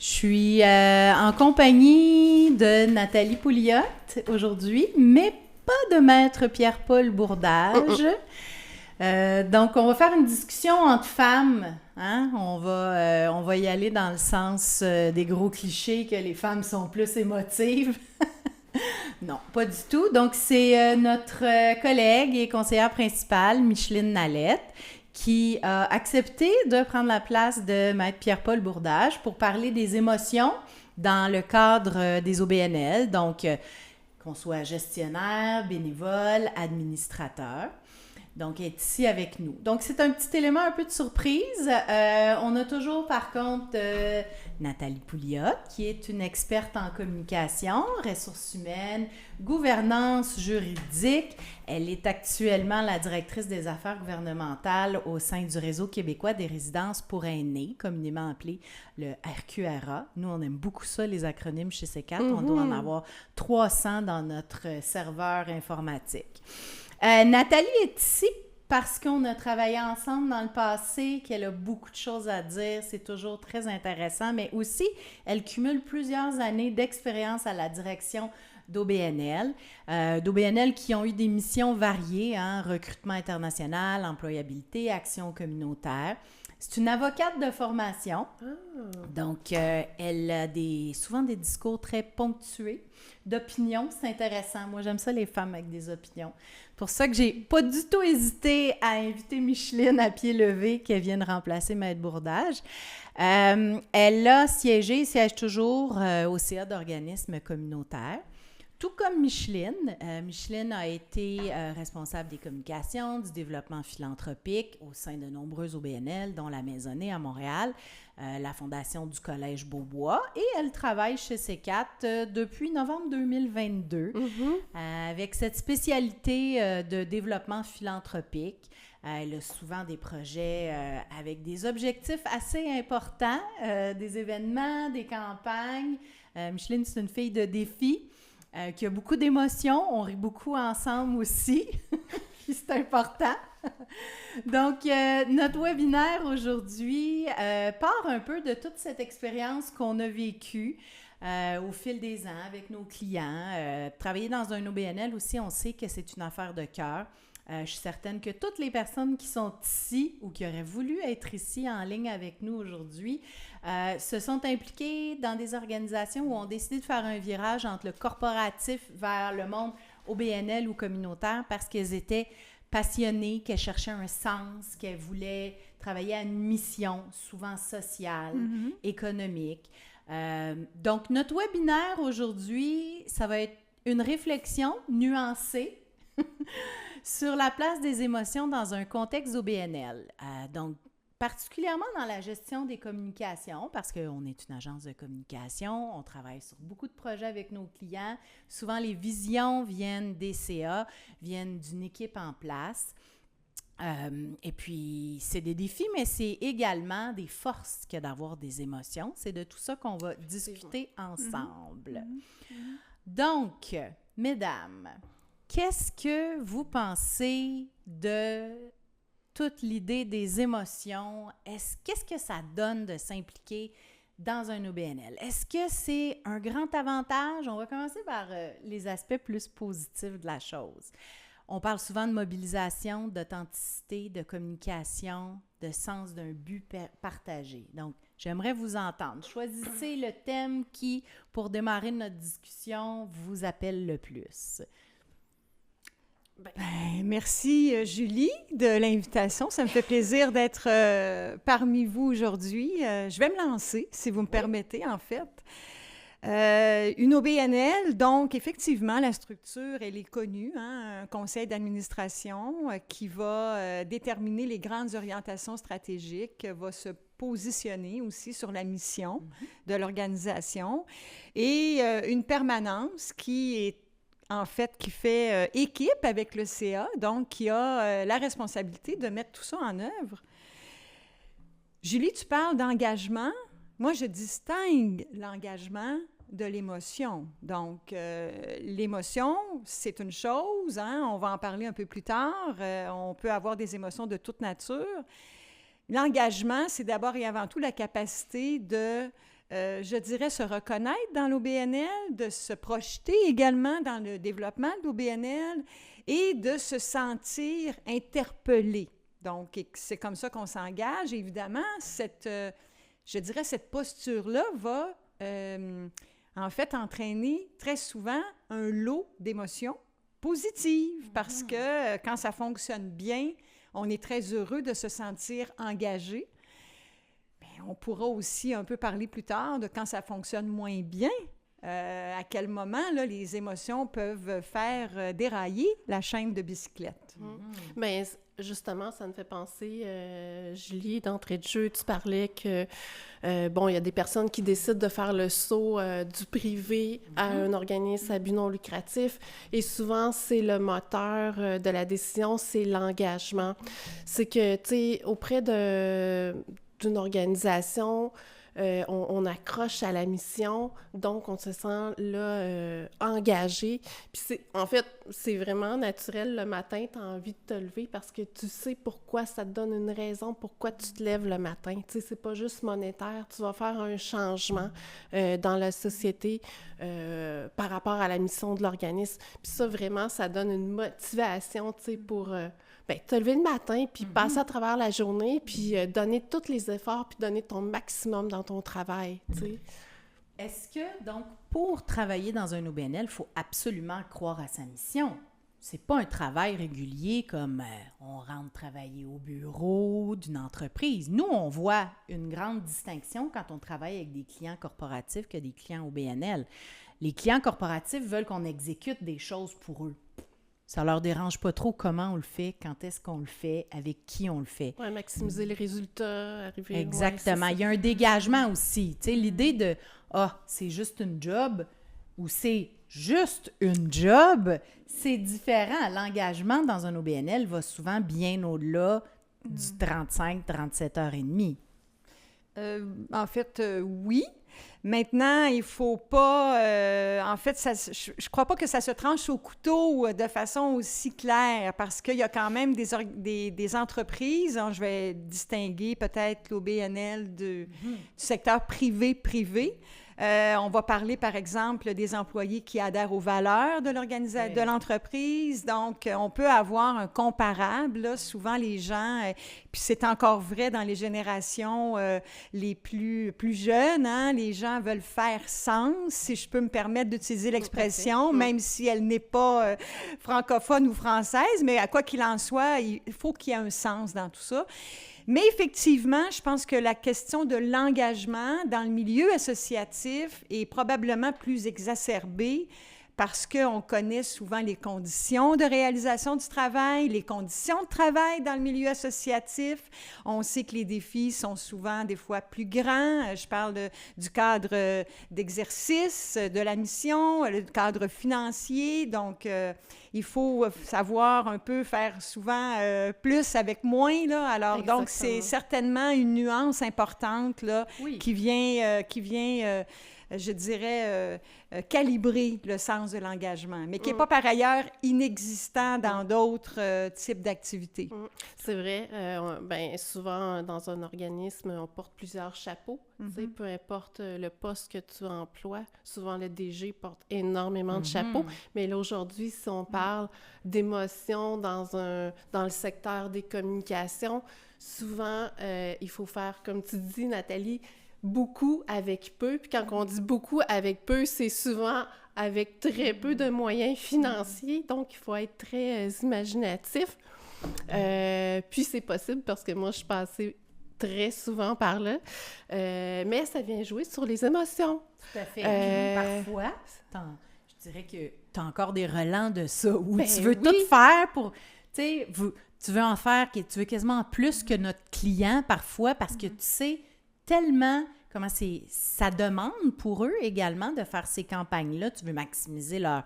Je suis en compagnie de Nathalie Pouliot aujourd'hui, mais pas de Maître Pierre-Paul Bourdage. Donc, on va faire une discussion entre femmes. Hein? On va y aller dans le sens des gros clichés que les femmes sont plus émotives. Non, pas du tout. Donc, c'est notre collègue et conseillère principale, Micheline Nallette, qui a accepté de prendre la place de Maître Pierre-Paul Bourdage pour parler des émotions dans le cadre des OBNL, donc qu'on soit gestionnaire, bénévole, administrateur. Donc, elle est ici avec nous. Donc, c'est un petit élément un peu de surprise. On a toujours, par contre, Nathalie Pouliot, qui est une experte en communication, ressources humaines, gouvernance juridique. Elle est actuellement la directrice des affaires gouvernementales au sein du Réseau québécois des résidences pour aînés, communément appelé le RQRA. Nous, on aime beaucoup ça, les acronymes chez C4. On doit en avoir 300 dans notre serveur informatique. Nathalie est ici parce qu'on a travaillé ensemble dans le passé, qu'elle a beaucoup de choses à dire, c'est toujours très intéressant, mais aussi, elle cumule plusieurs années d'expérience à la direction d'OBNL qui ont eu des missions variées, hein, recrutement international, employabilité, action communautaire. C'est une avocate de formation, donc elle a souvent des discours très ponctués, d'opinion, c'est intéressant. Moi, j'aime ça les femmes avec des opinions. Pour ça que j'ai pas du tout hésité à inviter Micheline à pied levé qu'elle vienne remplacer Maître Bourdage. Elle siège toujours au CA d'organismes communautaires. Tout comme Micheline, Micheline a été responsable des communications, du développement philanthropique au sein de nombreux OBNL, dont la Maisonnée à Montréal, la Fondation du Collège Beaubois, et elle travaille chez C4 depuis novembre 2022 avec cette spécialité de développement philanthropique. Elle a souvent des projets avec des objectifs assez importants, des événements, des campagnes. Micheline, c'est une fille de défi. Qui a beaucoup d'émotions. On rit beaucoup ensemble aussi. Puis c'est important. Donc, notre webinaire aujourd'hui part un peu de toute cette expérience qu'on a vécue au fil des ans avec nos clients. Travailler dans un OBNL aussi, on sait que c'est une affaire de cœur. Je suis certaine que toutes les personnes qui sont ici ou qui auraient voulu être ici en ligne avec nous aujourd'hui se sont impliquées dans des organisations où ont décidé de faire un virage entre le corporatif vers le monde OBNL ou communautaire parce qu'elles étaient passionnées, qu'elles cherchaient un sens, qu'elles voulaient travailler à une mission, souvent sociale, économique. Donc, notre webinaire aujourd'hui, ça va être une réflexion nuancée sur la place des émotions dans un contexte OBNL. Donc, particulièrement dans la gestion des communications, parce qu'on est une agence de communication, on travaille sur beaucoup de projets avec nos clients. Souvent, les visions viennent des CA, viennent d'une équipe en place. Et puis, c'est des défis, mais c'est également des forces que d'avoir des émotions. C'est de tout ça qu'on va discuter ensemble. Donc, mesdames, qu'est-ce que vous pensez de toute l'idée des émotions? Qu'est-ce que ça donne de s'impliquer dans un OBNL? Est-ce que c'est un grand avantage? On va commencer par les aspects plus positifs de la chose. On parle souvent de mobilisation, d'authenticité, de communication, de sens d'un but partagé. Donc, j'aimerais vous entendre. Choisissez le thème qui, pour démarrer notre discussion, vous appelle le plus. Merci, Julie, de l'invitation. Ça me fait plaisir d'être parmi vous aujourd'hui. Je vais me lancer, si vous me permettez, en fait. Une OBNL, donc, effectivement, la structure, elle est connue, hein, un conseil d'administration qui va déterminer les grandes orientations stratégiques, va se positionner aussi sur la mission de l'organisation et une permanence qui fait équipe avec le CA, donc qui a la responsabilité de mettre tout ça en œuvre. Julie, tu parles d'engagement. Moi, je distingue l'engagement de l'émotion. Donc, l'émotion, c'est une chose, hein, on va en parler un peu plus tard. On peut avoir des émotions de toute nature. L'engagement, c'est d'abord et avant tout la capacité de je dirais, se reconnaître dans l'OBNL, de se projeter également dans le développement de l'OBNL et de se sentir interpellé. Donc, c'est comme ça qu'on s'engage. Évidemment, je dirais, cette posture-là va, en fait, entraîner très souvent un lot d'émotions positives parce que quand ça fonctionne bien, on est très heureux de se sentir engagé. Mais on pourra aussi un peu parler plus tard de quand ça fonctionne moins bien. À quel moment là, les émotions peuvent faire dérailler la chaîne de bicyclette. Bien, justement, ça me fait penser, Julie, d'entrée de jeu, tu parlais que, bon, il y a des personnes qui décident de faire le saut du privé à un organisme à but non lucratif, et souvent, c'est le moteur de la décision, c'est l'engagement. C'est que, tu sais, auprès d'une organisation, on accroche à la mission, donc on se sent là engagé. Puis en fait, c'est vraiment naturel le matin, tu as envie de te lever parce que tu sais pourquoi, ça te donne une raison pourquoi tu te lèves le matin. Tu sais, c'est pas juste monétaire, tu vas faire un changement dans la société par rapport à la mission de l'organisme. Puis ça, vraiment, ça donne une motivation, tu sais, pour... te lever le matin, puis passer à travers la journée, puis donner tous les efforts, puis donner ton maximum dans ton travail, tu sais. Est-ce que, donc, pour travailler dans un OBNL, il faut absolument croire à sa mission? C'est pas un travail régulier comme on rentre travailler au bureau d'une entreprise. Nous, on voit une grande distinction quand on travaille avec des clients corporatifs que des clients OBNL. Les clients corporatifs veulent qu'on exécute des choses pour eux. Ça leur dérange pas trop comment on le fait, quand est-ce qu'on le fait, avec qui on le fait. Oui, maximiser les résultats, arriver... Exactement. Il y a un dégagement aussi. Tu sais, l'idée de « Ah, c'est juste une job » ou « C'est juste une job », c'est différent. L'engagement dans un OBNL va souvent bien au-delà du 35-37 heures et demie. En fait, oui. Maintenant, il ne faut pas... en fait, je ne crois pas que ça se tranche au couteau de façon aussi claire parce qu'il y a quand même des entreprises, je vais distinguer peut-être l'OBNL du secteur privé-privé. On va parler, par exemple, des employés qui adhèrent aux valeurs de de l'entreprise. Donc, on peut avoir un comparable. Là. Souvent, les gens, puis c'est encore vrai dans les générations les plus jeunes, hein, les gens veulent faire sens, si je peux me permettre d'utiliser l'expression, même si elle n'est pas francophone ou française, mais à quoi qu'il en soit, il faut qu'il y ait un sens dans tout ça. Mais effectivement, je pense que la question de l'engagement dans le milieu associatif est probablement plus exacerbée parce qu'on connaît souvent les conditions de réalisation du travail, les conditions de travail dans le milieu associatif. On sait que les défis sont souvent des fois plus grands. Je parle du cadre d'exercice, de la mission, le cadre financier. Donc, il faut savoir un peu faire souvent plus avec moins, là. Alors, exactement. Donc, c'est certainement une nuance importante, là, qui vient je dirais, calibrer le sens de l'engagement, mais qui n'est pas par ailleurs inexistant dans d'autres types d'activités. C'est vrai. Souvent, dans un organisme, on porte plusieurs chapeaux. Tu sais, peu importe le poste que tu emploies, souvent le DG porte énormément de chapeaux. Mais là, aujourd'hui, si on parle d'émotions dans le secteur des communications, souvent, il faut faire, comme tu dis, Nathalie, beaucoup avec peu. Puis quand on dit beaucoup avec peu, c'est souvent avec très peu de moyens financiers. Donc, il faut être très imaginatif. Puis c'est possible parce que moi, je suis passée très souvent par là. Mais ça vient jouer sur les émotions. Tout à fait. Parfois, je dirais que tu as encore des relents de ça où tu veux tout faire pour... Tu sais, tu veux en faire, tu veux quasiment plus que notre client parfois parce que tu sais tellement comment ça demande pour eux également de faire ces campagnes-là. Tu veux maximiser leur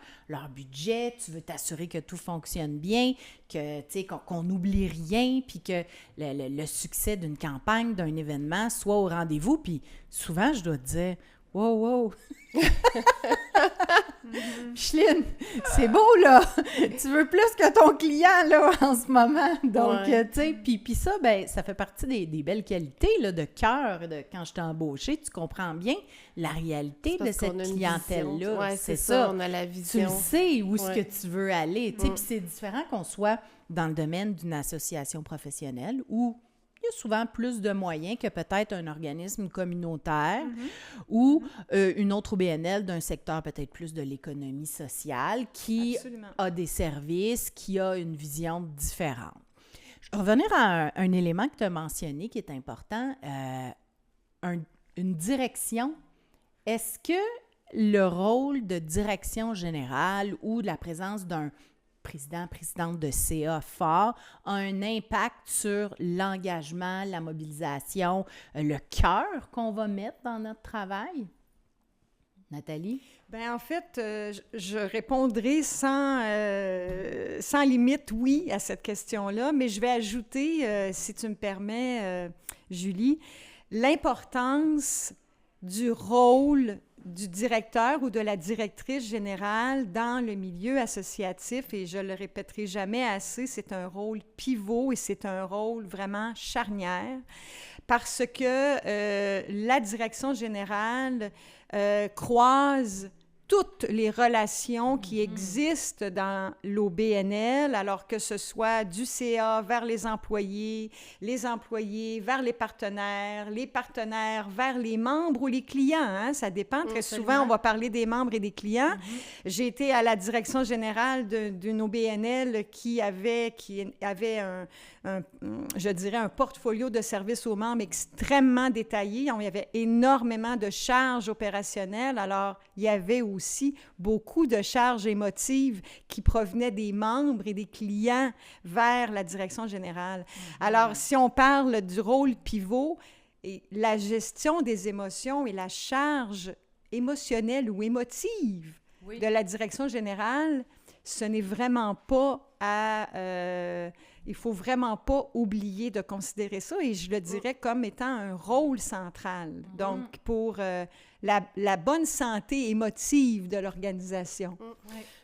budget, tu veux t'assurer que tout fonctionne bien, que, tu sais, qu'on n'oublie rien, puis que le succès d'une campagne, d'un événement soit au rendez-vous. Puis souvent, je dois te dire, wow! Micheline, c'est beau, là! Tu veux plus que ton client, là, en ce moment. Donc, tu sais, puis ça, ben ça fait partie des belles qualités, là, de cœur, de quand je t'ai embauché. Tu comprends bien la réalité de cette clientèle-là. Oui, c'est ça, on a la vision. Tu le sais où est-ce que tu veux aller, tu sais, puis c'est différent qu'on soit dans le domaine d'une association professionnelle où il y a souvent plus de moyens que peut-être un organisme communautaire ou une autre OBNL d'un secteur peut-être plus de l'économie sociale qui a des services, qui a une vision différente. Je vais revenir à un élément que tu as mentionné qui est important, une direction. Est-ce que le rôle de direction générale ou de la présence d'un présidente de CA fort a un impact sur l'engagement, la mobilisation, le cœur qu'on va mettre dans notre travail? Nathalie? Bien, en fait, je répondrai sans limite oui à cette question-là, mais je vais ajouter, si tu me permets, Julie, l'importance du rôle du directeur ou de la directrice générale dans le milieu associatif, et je le répéterai jamais assez, c'est un rôle pivot et c'est un rôle vraiment charnière parce que la direction générale croise toutes les relations qui existent dans l'OBNL, alors que ce soit du CA vers les employés vers les partenaires vers les membres ou les clients. Hein? Ça dépend. Très souvent, on va parler des membres et des clients. J'ai été à la direction générale d'une OBNL qui avait je dirais, un portfolio de services aux membres extrêmement détaillé. Il y avait énormément de charges opérationnelles. Alors, il y avait aussi beaucoup de charges émotives qui provenaient des membres et des clients vers la direction générale. Alors, si on parle du rôle pivot, et la gestion des émotions et la charge émotionnelle ou émotive de la direction générale, ce n'est vraiment pas il faut vraiment pas oublier de considérer ça, et je le dirais comme étant un rôle central, donc pour la bonne santé émotive de l'organisation.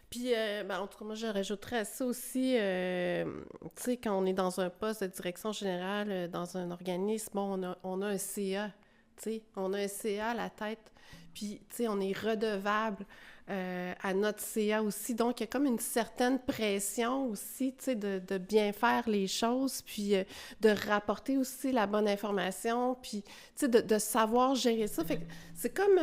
Puis, en tout cas, moi, je rajouterais à ça aussi, tu sais, quand on est dans un poste de direction générale dans un organisme, bon, on a un CA, tu sais, on a un CA à la tête, puis, tu sais, on est redevable à notre CA aussi. Donc, il y a comme une certaine pression aussi, tu sais, de bien faire les choses, puis de rapporter aussi la bonne information, puis, tu sais, de savoir gérer ça. Fait que c'est comme...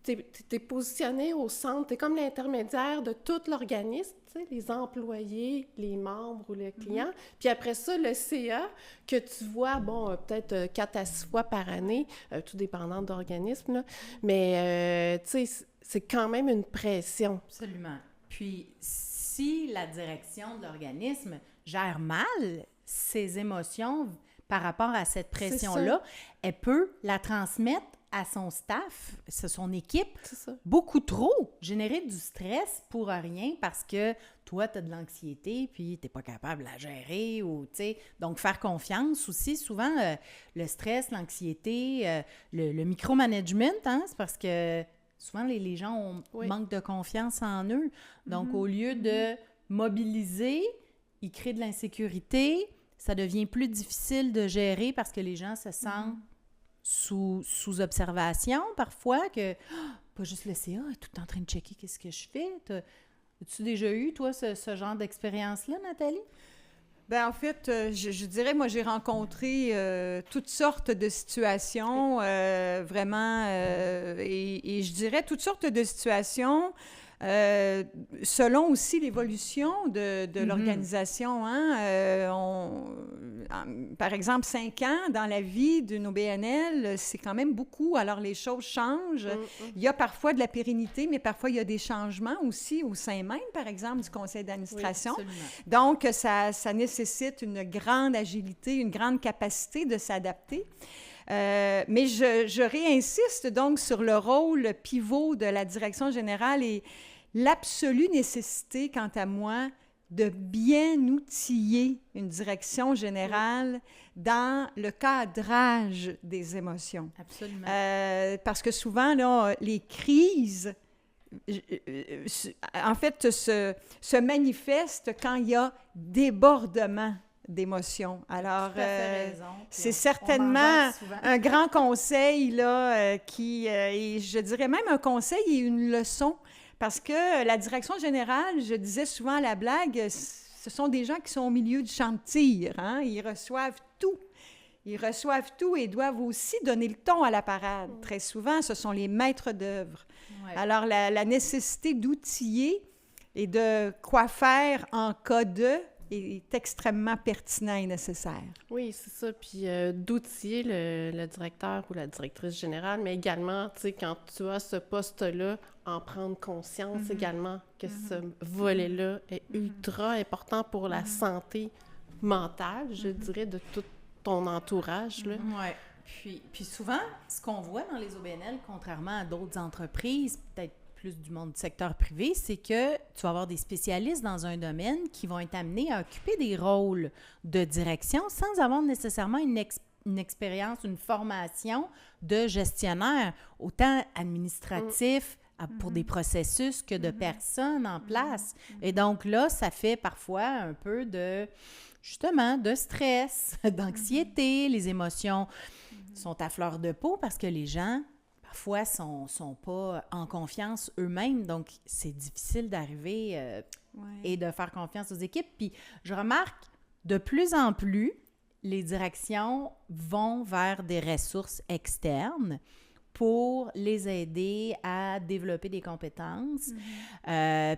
t'es positionné au centre, t'es comme l'intermédiaire de tout l'organisme, tu sais, les employés, les membres ou les clients. Puis après ça, le CA, que tu vois, bon, peut-être 4 à 6 fois par année, tout dépendant de l'organisme, là. Mais, tu sais, c'est quand même une pression. Absolument. Puis, si la direction de l'organisme gère mal ses émotions par rapport à cette pression-là, elle peut la transmettre à son staff, son équipe, beaucoup trop, générer du stress pour rien parce que toi, tu as de l'anxiété puis tu n'es pas capable de la gérer. Ou, donc, faire confiance aussi. Souvent, le stress, l'anxiété, le micromanagement, hein, c'est parce que souvent, les gens manquent de confiance en eux. Donc, au lieu de mobiliser, ils créent de l'insécurité. Ça devient plus difficile de gérer parce que les gens se sentent sous observation parfois, que pas juste le CA est tout en train de checker qu'est-ce que je fais. As-tu déjà eu, toi, ce genre d'expérience-là, Nathalie? Bien, en fait, je dirais, moi, j'ai rencontré toutes sortes de situations, vraiment, et je dirais toutes sortes de situations selon aussi l'évolution de l'organisation. Hein? Par exemple, 5 ans dans la vie d'une OBNL, c'est quand même beaucoup. Alors, les choses changent. Il y a parfois de la pérennité, mais parfois, il y a des changements aussi au sein même, par exemple, du conseil d'administration. Oui, donc, ça nécessite une grande agilité, une grande capacité de s'adapter. Mais je réinsiste donc sur le rôle pivot de la direction générale et l'absolue nécessité, quant à moi, de bien outiller une direction générale dans le cadrage des émotions. Absolument. Parce que souvent, là, les crises en fait, se manifeste quand il y a débordement d'émotions. Alors, c'est certainement un grand conseil, là, et je dirais même un conseil et une leçon, parce que la direction générale, je disais souvent à la blague, ce sont des gens qui sont au milieu du champ de tir, hein? Ils reçoivent tout. Ils reçoivent tout et doivent aussi donner le ton à la parade. Très souvent, ce sont les maîtres d'œuvre. Ouais. Alors, la nécessité d'outiller et de quoi faire en cas de est extrêmement pertinent et nécessaire. Oui, c'est ça. Puis d'outiller le directeur ou la directrice générale, mais également, tu sais, quand tu as ce poste-là, en prendre conscience également que ce volet-là est ultra important pour la santé mentale, je dirais, de tout ton entourage, là. Oui. Puis souvent, ce qu'on voit dans les OBNL, contrairement à d'autres entreprises, peut-être plus du monde du secteur privé, c'est que tu vas avoir des spécialistes dans un domaine qui vont être amenés à occuper des rôles de direction sans avoir nécessairement une expérience, une formation de gestionnaire, autant administratif, pour des processus que de personnes en place. Et donc là, ça fait parfois un peu de... justement, de stress, d'anxiété. Les émotions sont à fleur de peau parce que les gens, parfois, sont pas en confiance eux-mêmes. Donc, c'est difficile d'arriver et de faire confiance aux équipes. Puis, je remarque, de plus en plus, les directions vont vers des ressources externes pour les aider à développer des compétences,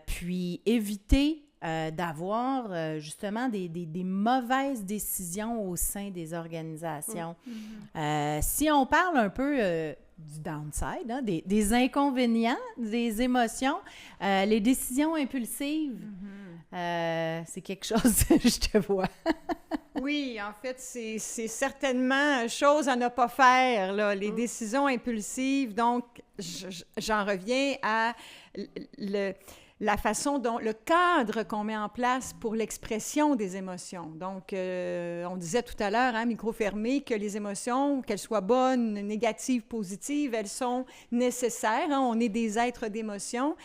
puis éviter d'avoir justement des mauvaises décisions au sein des organisations. Si on parle un peu du downside, hein, des inconvénients, des émotions, les décisions impulsives, c'est quelque chose, je te vois. Oui, en fait, c'est certainement chose à ne pas faire, là, les décisions impulsives. Donc, j'en reviens à la façon dont, le cadre qu'on met en place pour l'expression des émotions. Donc, on disait tout à l'heure, hein, micro fermé, que les émotions, qu'elles soient bonnes, négatives, positives, elles sont nécessaires. Hein, on est des êtres d'émotion.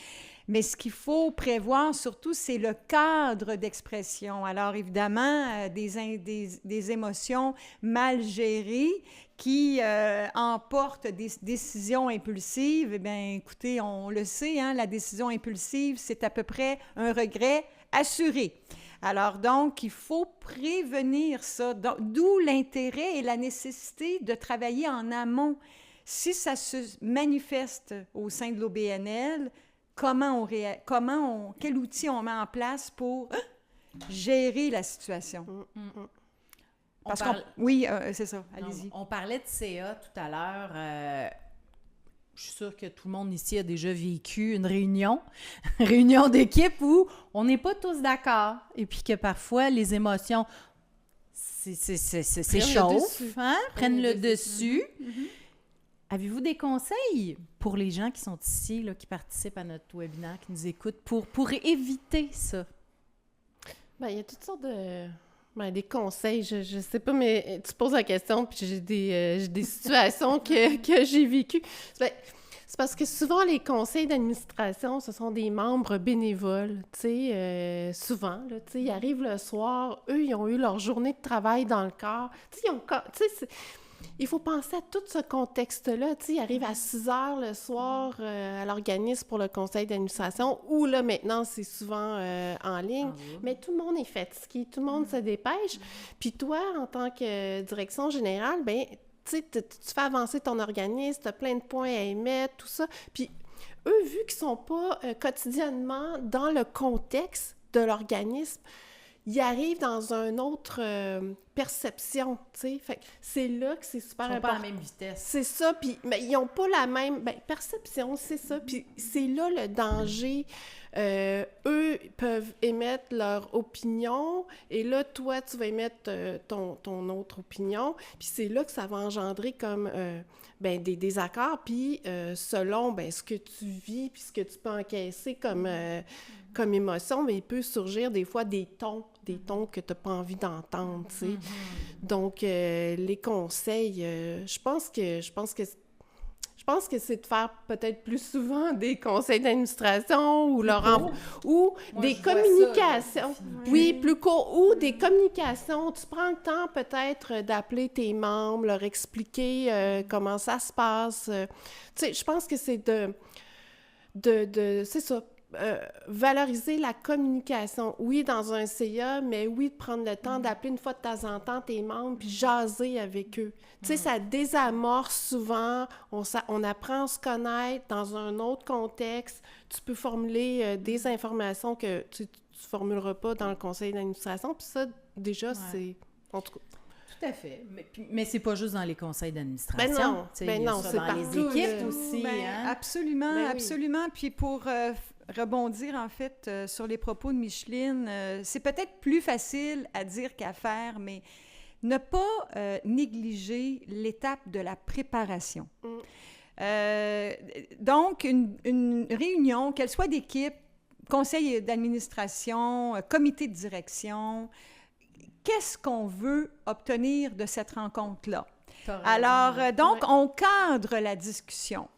Mais ce qu'il faut prévoir surtout, c'est le cadre d'expression. Alors, évidemment, des émotions mal gérées qui emportent des décisions impulsives. Eh bien, écoutez, on le sait, hein, la décision impulsive, c'est à peu près un regret assuré. Alors, donc, il faut prévenir ça. D'où l'intérêt et la nécessité de travailler en amont. Si ça se manifeste au sein de l'OBNL, quel outil on met en place pour gérer la situation? Oui, c'est ça, allez-y. On parlait de CA tout à l'heure. Je suis sûre que tout le monde ici a déjà vécu une réunion d'équipe où on n'est pas tous d'accord et puis que parfois les émotions, c'est chauffe, hein, prennent le dessus. Avez-vous des conseils pour les gens qui sont ici, là, qui participent à notre webinaire, qui nous écoutent, pour éviter ça? Bien, il y a toutes sortes de... des conseils, je sais pas, mais tu poses la question, puis j'ai des situations que j'ai vécues. C'est parce que souvent, les conseils d'administration, ce sont des membres bénévoles, tu sais, souvent, là, tu sais, ils arrivent le soir, eux, ils ont eu leur journée de travail dans le corps, tu sais, il faut penser à tout ce contexte-là. Tu sais, il arrive à 6 heures le soir à l'organisme pour le conseil d'administration, où là, maintenant, c'est souvent en ligne. Mais tout le monde est fatigué, tout le monde se dépêche. Puis toi, en tant que direction générale, bien, tu sais, tu fais avancer ton organisme, tu as plein de points à émettre, tout ça. Puis eux, vu qu'ils ne sont pas quotidiennement dans le contexte de l'organisme, ils arrivent dans une autre perception, tu sais. Fait que c'est là que c'est super important. Ils sont pas à la même vitesse. C'est ça, puis mais ils n'ont pas la même perception, c'est ça. Puis c'est là le danger. Eux peuvent émettre leur opinion, et là, toi, tu vas émettre ton autre opinion. Puis c'est là que ça va engendrer comme des désaccords, puis selon ce que tu vis, puis ce que tu peux encaisser comme émotion, mais il peut surgir des fois des tons que tu n'as pas envie d'entendre, tu sais. Donc, les conseils, je pense que Je pense que c'est de faire peut-être plus souvent des conseils d'administration ou ou Moi, des je vois communications. ça, là, Oui, plus court. Ou des communications. Tu prends le temps peut-être d'appeler tes membres, leur expliquer comment ça se passe. Tu sais, je pense que c'est c'est ça. Valoriser la communication. Oui, dans un CA, mais oui, de prendre le temps d'appeler une fois de temps en temps tes membres puis jaser avec eux. Tu sais, ça désamorce souvent, on apprend à se connaître dans un autre contexte. Tu peux formuler des informations que tu ne formuleras pas dans le conseil d'administration. Puis ça, déjà, c'est... En tout cas... Tout à fait. Mais c'est pas juste dans les conseils d'administration. Ben non, c'est c'est dans partout, les équipes là. aussi. Hein? Absolument, Ben oui. absolument. Puis pour rebondir, en fait, sur les propos de Micheline, c'est peut-être plus facile à dire qu'à faire, mais ne pas négliger l'étape de la préparation. Donc, une réunion, qu'elle soit d'équipe, conseil d'administration, comité de direction, qu'est-ce qu'on veut obtenir de cette rencontre-là? Alors, donc, on cadre la discussion.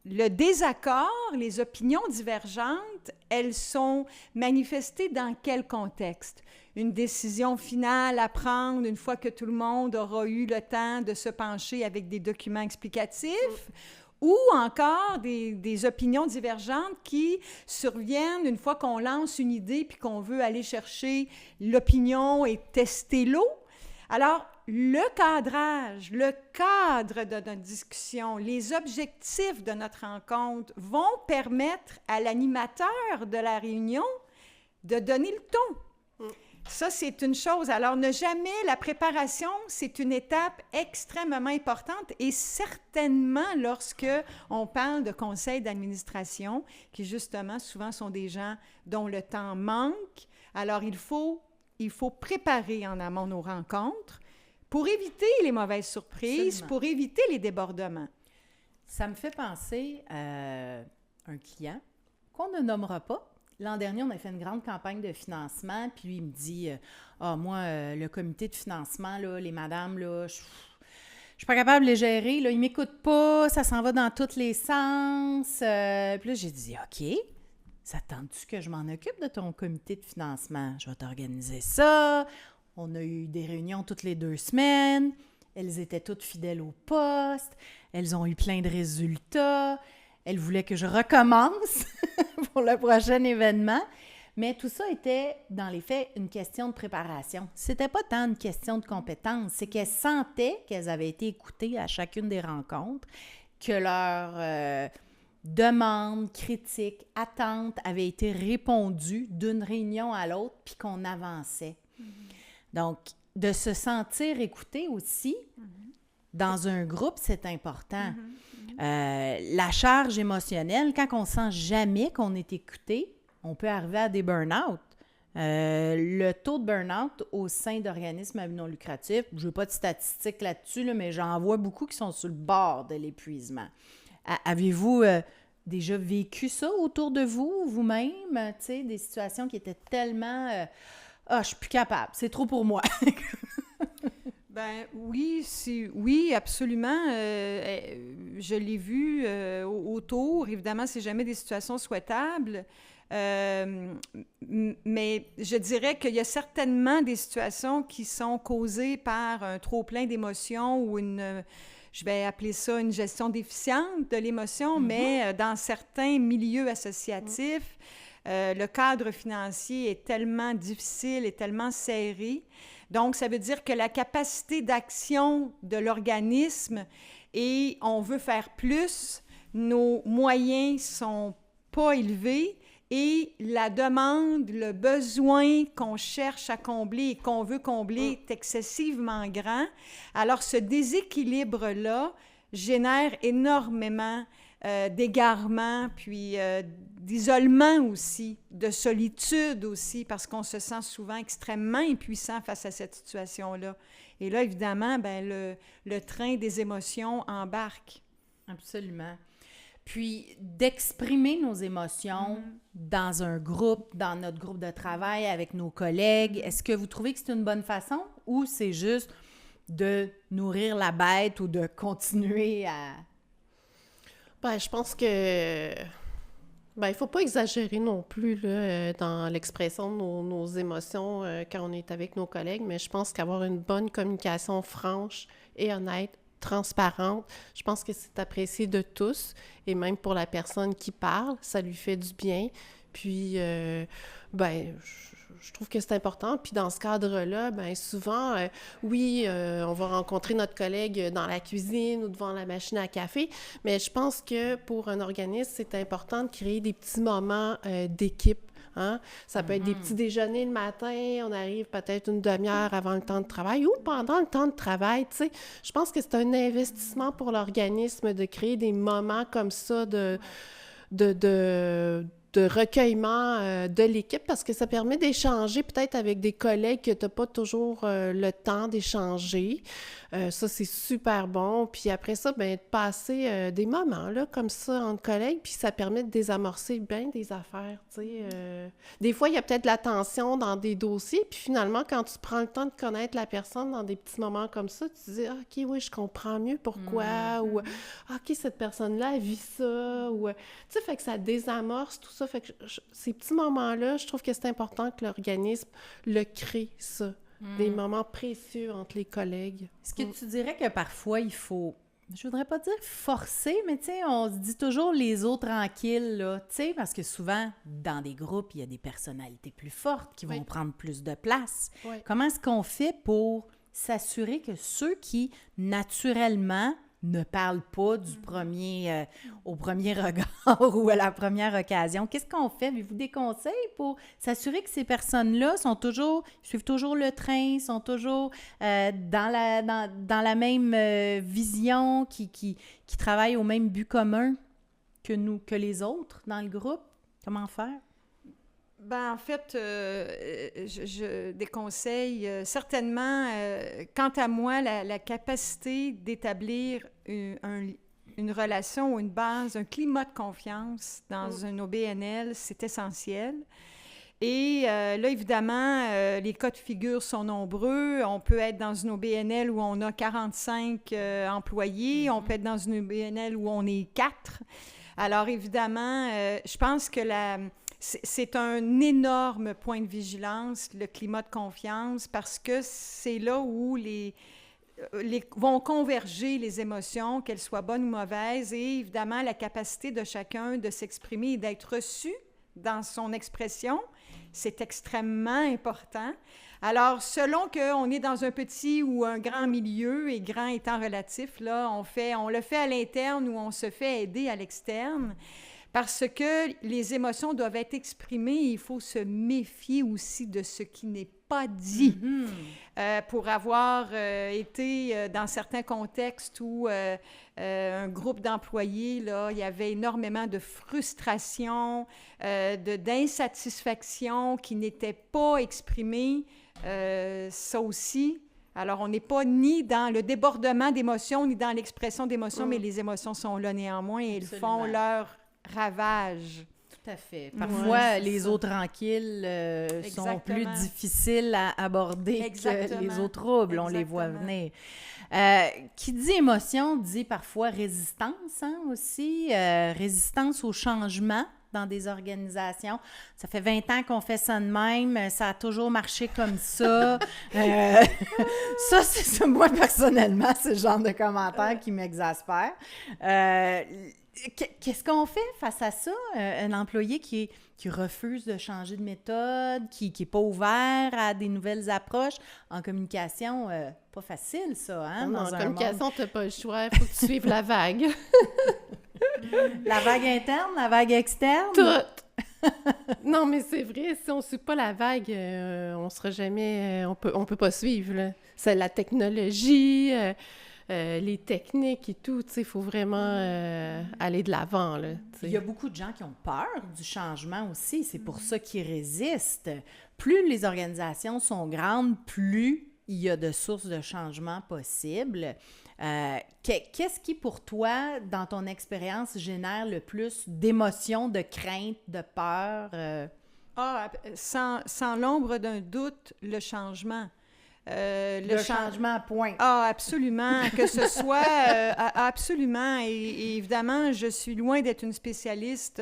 Le désaccord, les opinions divergentes, elles sont manifestées dans quel contexte? Une décision finale à prendre une fois que tout le monde aura eu le temps de se pencher avec des documents explicatifs? Ou encore des opinions divergentes qui surviennent une fois qu'on lance une idée puis qu'on veut aller chercher l'opinion et tester l'eau. Alors, le cadrage, le cadre de notre discussion, les objectifs de notre rencontre vont permettre à l'animateur de la réunion de donner le ton. Ça, c'est une chose. Alors, ne jamais, la préparation, c'est une étape extrêmement importante et certainement lorsque on parle de conseils d'administration, qui justement, souvent sont des gens dont le temps manque. Alors, il faut préparer en amont nos rencontres pour éviter les mauvaises surprises, Absolument. pour éviter les débordements. Ça me fait penser à un client qu'on ne nommera pas. L'an dernier, on a fait une grande campagne de financement, puis lui, il me dit « Ah, moi, le comité de financement, là, les madames, là, je suis pas capable de les gérer, là, ils m'écoutent pas, ça s'en va dans tous les sens. Puis là, j'ai dit « OK, ça tente-tu que je m'en occupe de ton comité de financement? Je vais t'organiser ça. » On a eu des réunions toutes les 2 semaines. Elles étaient toutes fidèles au poste. Elles ont eu plein de résultats. Elles voulaient que je recommence pour le prochain événement. Mais tout ça était, dans les faits, une question de préparation. C'était pas tant une question de compétence, c'est qu'elles sentaient qu'elles avaient été écoutées à chacune des rencontres, que leurs demandes, critiques, attentes avaient été répondues d'une réunion à l'autre, puis qu'on avançait. Donc, de se sentir écouté aussi, dans un groupe, c'est important. La charge émotionnelle, quand on ne sent jamais qu'on est écouté, on peut arriver à des burn-out. Le taux de burn-out au sein d'organismes à but non lucratif, je n'ai pas de statistiques là-dessus, là, mais j'en vois beaucoup qui sont sur le bord de l'épuisement. Avez-vous déjà vécu ça autour de vous, vous-même? Tu sais, des situations qui étaient tellement... je suis plus capable, c'est trop pour moi. Ben oui, absolument. Je l'ai vu autour. Évidemment, c'est jamais des situations souhaitables. Mais je dirais qu'il y a certainement des situations qui sont causées par un trop-plein d'émotions ou je vais appeler ça une gestion déficiente de l'émotion, mais dans certains milieux associatifs, le cadre financier est tellement difficile et tellement serré. Donc, ça veut dire que la capacité d'action de l'organisme et on veut faire plus, nos moyens sont pas élevés et la demande, le besoin qu'on cherche à combler et qu'on veut combler est excessivement grand. Alors, ce déséquilibre-là génère énormément d'égarement, puis d'isolement aussi, de solitude aussi, parce qu'on se sent souvent extrêmement impuissant face à cette situation-là. Et là, évidemment, ben, le train des émotions embarque. Absolument. Puis, d'exprimer nos émotions dans un groupe, dans notre groupe de travail, avec nos collègues, est-ce que vous trouvez que c'est une bonne façon ou c'est juste de nourrir la bête ou de continuer à... Ben, je pense que... Ben, il faut pas exagérer non plus là, dans l'expression de nos émotions quand on est avec nos collègues, mais je pense qu'avoir une bonne communication franche et honnête, transparente, je pense que c'est apprécié de tous, et même pour la personne qui parle, ça lui fait du bien. Puis, ben, je trouve que c'est important. Puis dans ce cadre-là, ben souvent, oui, on va rencontrer notre collègue dans la cuisine ou devant la machine à café, mais je pense que pour un organisme, c'est important de créer des petits moments d'équipe. Hein? Ça peut être des petits déjeuners le matin, on arrive peut-être une demi-heure avant le temps de travail ou pendant le temps de travail, tu sais. Je pense que c'est un investissement pour l'organisme de créer des moments comme ça de recueillement de l'équipe, parce que ça permet d'échanger peut-être avec des collègues que tu n'as pas toujours le temps d'échanger. Ça, c'est super bon. Puis après ça, bien, de passer des moments là, comme ça entre collègues, puis ça permet de désamorcer bien des affaires, tu sais. Des fois, il y a peut-être de la tension dans des dossiers, puis finalement, quand tu prends le temps de connaître la personne dans des petits moments comme ça, tu te dis « OK, oui, je comprends mieux pourquoi » ou « OK, cette personne-là, elle vit ça » ou... Tu sais, fait que ça désamorce tout ça. Fait que ces petits moments-là, je trouve que c'est important que l'organisme le crée, ça. Des moments précieux entre les collègues. Est-ce que tu dirais que parfois, il faut, je voudrais pas dire forcer, mais tu sais, on se dit toujours les autres tranquilles, là, tu sais, parce que souvent, dans des groupes, il y a des personnalités plus fortes qui vont prendre plus de place. Oui. Comment est-ce qu'on fait pour s'assurer que ceux qui, naturellement, ne parlent pas du premier, au premier regard ou à la première occasion. Qu'est-ce qu'on fait? Avez-vous des conseils pour s'assurer que ces personnes-là suivent toujours le train, sont toujours dans la même vision, qui travaillent au même but commun que les autres dans le groupe? Comment faire? Ben, en fait, des conseils, certainement, quant à moi, la capacité d'établir une relation ou une base, un climat de confiance dans un OBNL, c'est essentiel. Et là, évidemment, les cas de figure sont nombreux. On peut être dans une OBNL où on a 45 employés. On peut être dans une OBNL où on est 4. Alors, évidemment, je pense que c'est un énorme point de vigilance, le climat de confiance, parce que c'est là où vont converger les émotions, qu'elles soient bonnes ou mauvaises, et évidemment la capacité de chacun de s'exprimer et d'être reçu dans son expression, c'est extrêmement important. Alors, selon qu'on est dans un petit ou un grand milieu, et grand étant relatif, là, on le fait à l'interne ou on se fait aider à l'externe. Parce que les émotions doivent être exprimées, il faut se méfier aussi de ce qui n'est pas dit. Pour avoir été dans certains contextes où un groupe d'employés, là, il y avait énormément de frustration, d'insatisfaction qui n'était pas exprimée, ça aussi. Alors, on n'est pas ni dans le débordement d'émotions, ni dans l'expression d'émotions, mais les émotions sont là néanmoins et elles font leur ravage. Tout à fait. Parfois, les eaux tranquilles sont plus difficiles à aborder que les eaux troubles. On les voit venir. Qui dit émotion dit parfois résistance aussi, résistance au changement dans des organisations. Ça fait 20 ans qu'on fait ça de même, ça a toujours marché comme ça. Ça, c'est moi, personnellement, c'est le genre de commentaire qui m'exaspère. Qu'est-ce qu'on fait face à ça? Un employé qui refuse de changer de méthode, qui n'est pas ouvert à des nouvelles approches. En communication, pas facile, ça, hein? Non, en communication, tu n'as pas le choix. Il faut que tu suives la vague. La vague interne, la vague externe? Tout! Non, mais c'est vrai, si on ne suit pas la vague, on sera jamais... on peut pas suivre, là. C'est la technologie... les techniques et tout, tu sais, il faut vraiment aller de l'avant, là. T'sais. Il y a beaucoup de gens qui ont peur du changement aussi, c'est pour ça qu'ils résistent. Plus les organisations sont grandes, plus il y a de sources de changement possibles. Qu'est-ce qui, pour toi, dans ton expérience, génère le plus d'émotions, de crainte, de peur? Sans l'ombre d'un doute, le changement. le changement, point. Ah, absolument, que ce soit... absolument, et évidemment, je suis loin d'être une spécialiste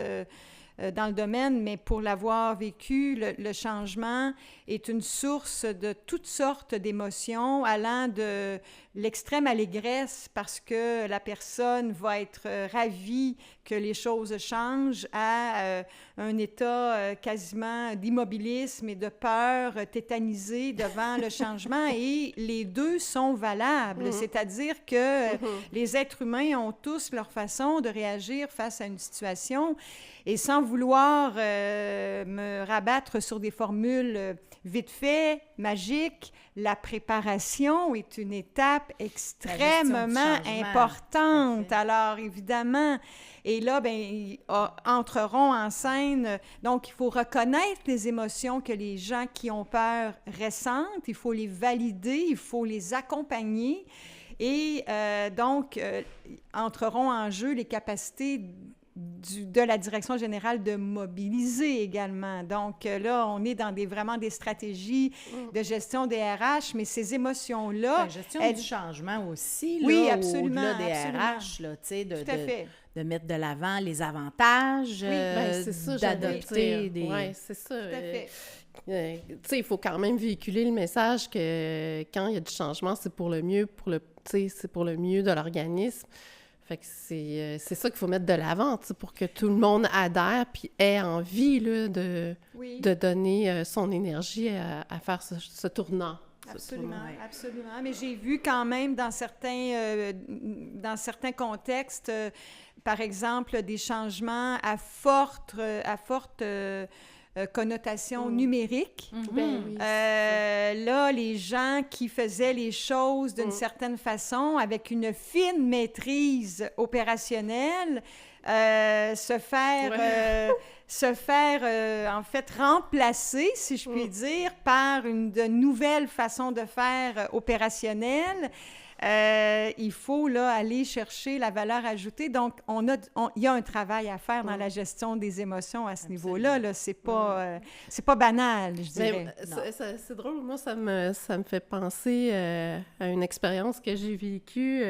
dans le domaine, mais pour l'avoir vécu, le changement est une source de toutes sortes d'émotions, allant de l'extrême allégresse parce que la personne va être ravie que les choses changent, à un état quasiment d'immobilisme et de peur tétanisée devant le changement. Et les deux sont valables, c'est-à-dire que les êtres humains ont tous leur façon de réagir face à une situation. Et sans vouloir me rabattre sur des formules vite fait, magiques, la préparation est une étape extrêmement importante. Alors, évidemment, et là, entreront en scène. Donc, il faut reconnaître les émotions que les gens qui ont peur ressentent. Il faut les valider, il faut les accompagner. Et donc, entreront en jeu les capacités de la direction générale de mobiliser également. Donc là, on est dans vraiment des stratégies de gestion des RH, mais ces émotions-là... La gestion du changement aussi, là, oui, absolument, au-delà des RH, là, tu sais, de mettre de l'avant les avantages, c'est ça, d'adopter des... Oui, c'est ça. Tout à fait. Tu sais, il faut quand même véhiculer le message que quand il y a du changement, c'est pour le mieux, c'est pour le mieux de l'organisme. Fait que c'est ça qu'il faut mettre de l'avant, pour que tout le monde adhère puis ait envie là, de donner son énergie à faire ce tournant. Absolument, absolument. Mais j'ai vu quand même dans certains contextes, par exemple, des changements à forte connotation numérique. Ben oui, là, les gens qui faisaient les choses d'une certaine façon, avec une fine maîtrise opérationnelle, se faire en fait remplacer, si je puis dire, par de nouvelles façons de faire opérationnelles. Il faut là aller chercher la valeur ajoutée. Donc, il y a un travail à faire dans la gestion des émotions à ce niveau-là. Là, c'est pas banal, je dirais. C'est drôle. Moi, ça me fait penser à une expérience que j'ai vécue.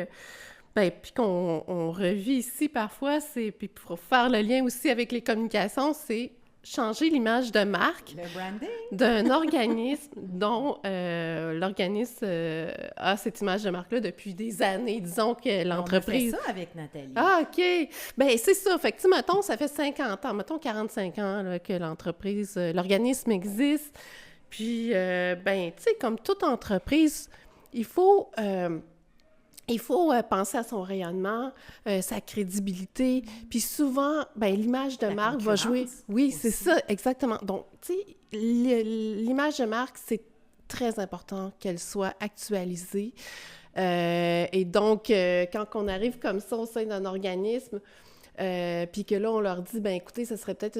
Puis qu'on revit ici parfois, puis pour faire le lien aussi avec les communications, c'est changer l'image de marque d'un organisme dont l'organisme a cette image de marque-là depuis des années. Disons que l'entreprise... On a fait ça avec Nathalie. Ah, OK. Bien, c'est ça. Fait que, mettons, ça fait 50 ans, mettons 45 ans là, que l'organisme existe. Puis, tu sais, comme toute entreprise, il faut penser à son rayonnement, sa crédibilité. Puis souvent, l'image de marque va jouer... Oui, c'est ça, exactement. Donc, tu sais, l'image de marque, c'est très important qu'elle soit actualisée. Et donc, quand on arrive comme ça au sein d'un organisme, puis que là, on leur dit, écoutez, ça serait peut-être